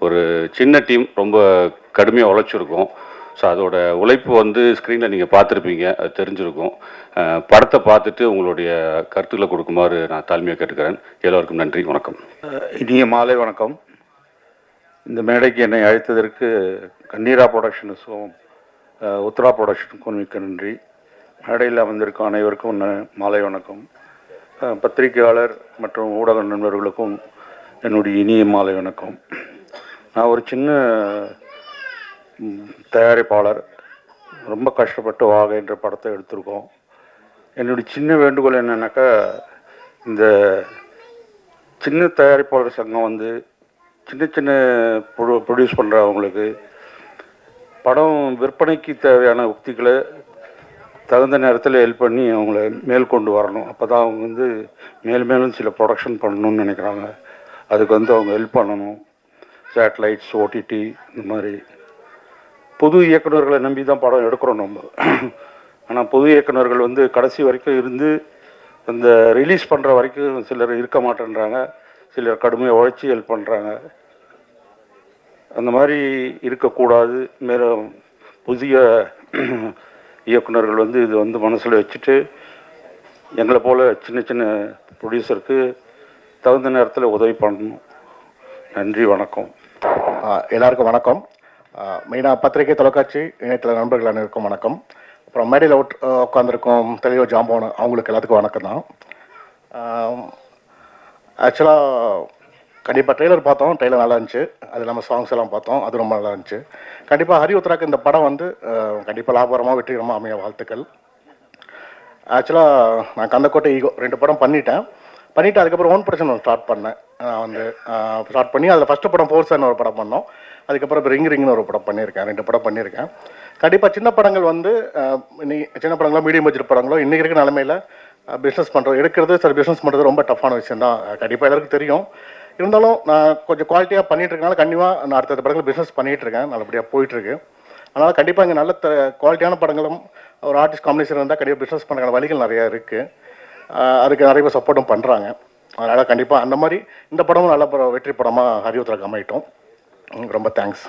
ஒரு சின்ன டீம் ரொம்ப கடுமையாக உழைச்சிருக்கோம். ஸோ அதோட உழைப்பு வந்து ஸ்க்ரீனில் நீங்கள் பார்த்துருப்பீங்க, அது தெரிஞ்சிருக்கும். படத்தை பார்த்துட்டு உங்களுடைய கருத்துக்களை கொடுக்குமாறு நான் தாழ்மையாக கேட்டுக்கிறேன். எல்லோருக்கும் நன்றி, வணக்கம். இனிய மாலை வணக்கம். இந்த மேடைக்கு என்னை அழைத்ததற்கு கண்ணீரா ப்ரொடக்ஷன்ஸும் உத்ரா ப்ரொடக்ஷனுக்கும் மிக்க நன்றி. மேடையில் வந்திருக்கும் அனைவருக்கும் மாலை வணக்கம். பத்திரிகையாளர் மற்றும் ஊடக நண்பர்களுக்கும் என்னுடைய இனிய மாலை வணக்கம். நான் ஒரு சின்ன தயாரிப்பாளர். ரொம்ப கஷ்டப்பட்டு வாக என்ற படத்தை எடுத்திருக்கோம். என்னுடைய சின்ன வேண்டுகோள் என்னன்னாக்கா, இந்த சின்ன தயாரிப்பாளர் சங்கம் வந்து சின்ன ப்ரொடியூஸ் பண்ணுறவங்களுக்கு படம் விற்பனைக்கு தேவையான உக்திகளை தகுந்த நேரத்தில் ஹெல்ப் பண்ணி அவங்கள மேல் கொண்டு வரணும். அப்போ தான் அவங்க வந்து மேலும் சில ப்ரொடக்ஷன் பண்ணணும்னு நினைக்கிறாங்க. அதுக்கு வந்து அவங்க ஹெல்ப் பண்ணணும். சேட்டலைட்ஸ், ஓடிடி, இந்த மாதிரி புது இயக்குநர்களை நம்பி தான் படம் எடுக்கிறோம் நம்ம. ஆனால் புது இயக்குநர்கள் வந்து கடைசி வரைக்கும் இருந்து அந்த ரிலீஸ் பண்ணுற வரைக்கும் சிலர் இருக்க மாட்டேன்றாங்க, சிலர் கடுமையாக உழைச்சி ஹெல்ப் பண்ணுறாங்க. அந்த மாதிரி இருக்கக்கூடாது. மேலும் புதிய இயக்குநர்கள் வந்து இது வந்து மனசில் வச்சுட்டு எங்களை போல் சின்ன ப்ரொடியூசருக்கு தகுந்த நேரத்தில் உதவி பண்ணணும். நன்றி, வணக்கம். எல்லாருக்கும் வணக்கம். மெயினாக பத்திரிகை, தொலைக்காட்சி, இணையதள நண்பர்கள் அனைவருக்கும் வணக்கம். அப்புறம் மேடையில் உட்காந்துருக்கோம் தெளிவோ ஜாம்போன், அவங்களுக்கு எல்லாத்துக்கும் வணக்கம் தான். ஆக்சுவலாக கண்டிப்பாக ட்ரெய்லர் பார்த்தோம், ட்ரெய்லர் நல்லா இருந்துச்சு. அது இல்லாமல் சாங்ஸ் எல்லாம் பார்த்தோம், அது ரொம்ப நல்லா இருந்துச்சு. கண்டிப்பாக ஹரி உத்ராக்கு இந்த படம் வந்து கண்டிப்பாக லாபகரமாக வெற்றிகரமாக அமைய வாழ்த்துக்கள். ஆக்சுவலாக நான் கந்தக்கோட்டை ஈகோ 2 படம் பண்ணிவிட்டு அதுக்கப்புறம் ஓன் ப்ரொடக்ஷன் ஸ்டார்ட் பண்ணேன். வந்து ஸ்டார்ட் பண்ணி அதில் ஃபஸ்ட்டு படம் ஃபோர்ஸ்னு ஒரு படம் பண்ணோம். அதுக்கப்புறம் இப்போ ரிங்னு ஒரு படம் பண்ணியிருக்கேன். 2 படம் பண்ணியிருக்கேன். கண்டிப்பாக சின்ன படங்கள் வந்து சின்ன படங்களோ மீடியம் பட்ஜெட் படங்களோ இன்றைக்கி இருக்கிற நிலமையில் பிஸ்னஸ் பண்ணுறோம் எடுக்கிறது, சார் பிஸ்னஸ் பண்ணுறது ரொம்ப டஃப்பான விஷயம் தான். கண்டிப்பாக எல்லாருக்கும் தெரியும். இருந்தாலும் நான் கொஞ்சம் குவாலிட்டியாக பண்ணிட்டு இருக்கனால கண்டிப்பாக நான் அடுத்த படங்கள் பிஸ்னஸ் பண்ணிகிட்டு இருக்கேன், நல்லபடியாக போயிட்டுருக்கு. அதனால் கண்டிப்பாக இங்கே நல்ல குவாலிட்டியான படங்களும் ஒரு ஆர்டிஸ்ட் காம்பினேஷன் இருந்தால் கண்டிப்பாக பிஸ்னஸ் பண்ணுற வழிகள் நிறையா இருக்குது. அதுக்கு நிறைய பேர் சப்போர்ட்டும் பண்ணுறாங்க. அதனால் கண்டிப்பாக அந்த மாதிரி இந்த படமும் நல்ல வெற்றி படமாக ஹரியுத்ராக்கு அமையட்டும். ரொம்ப தேங்க்ஸ்.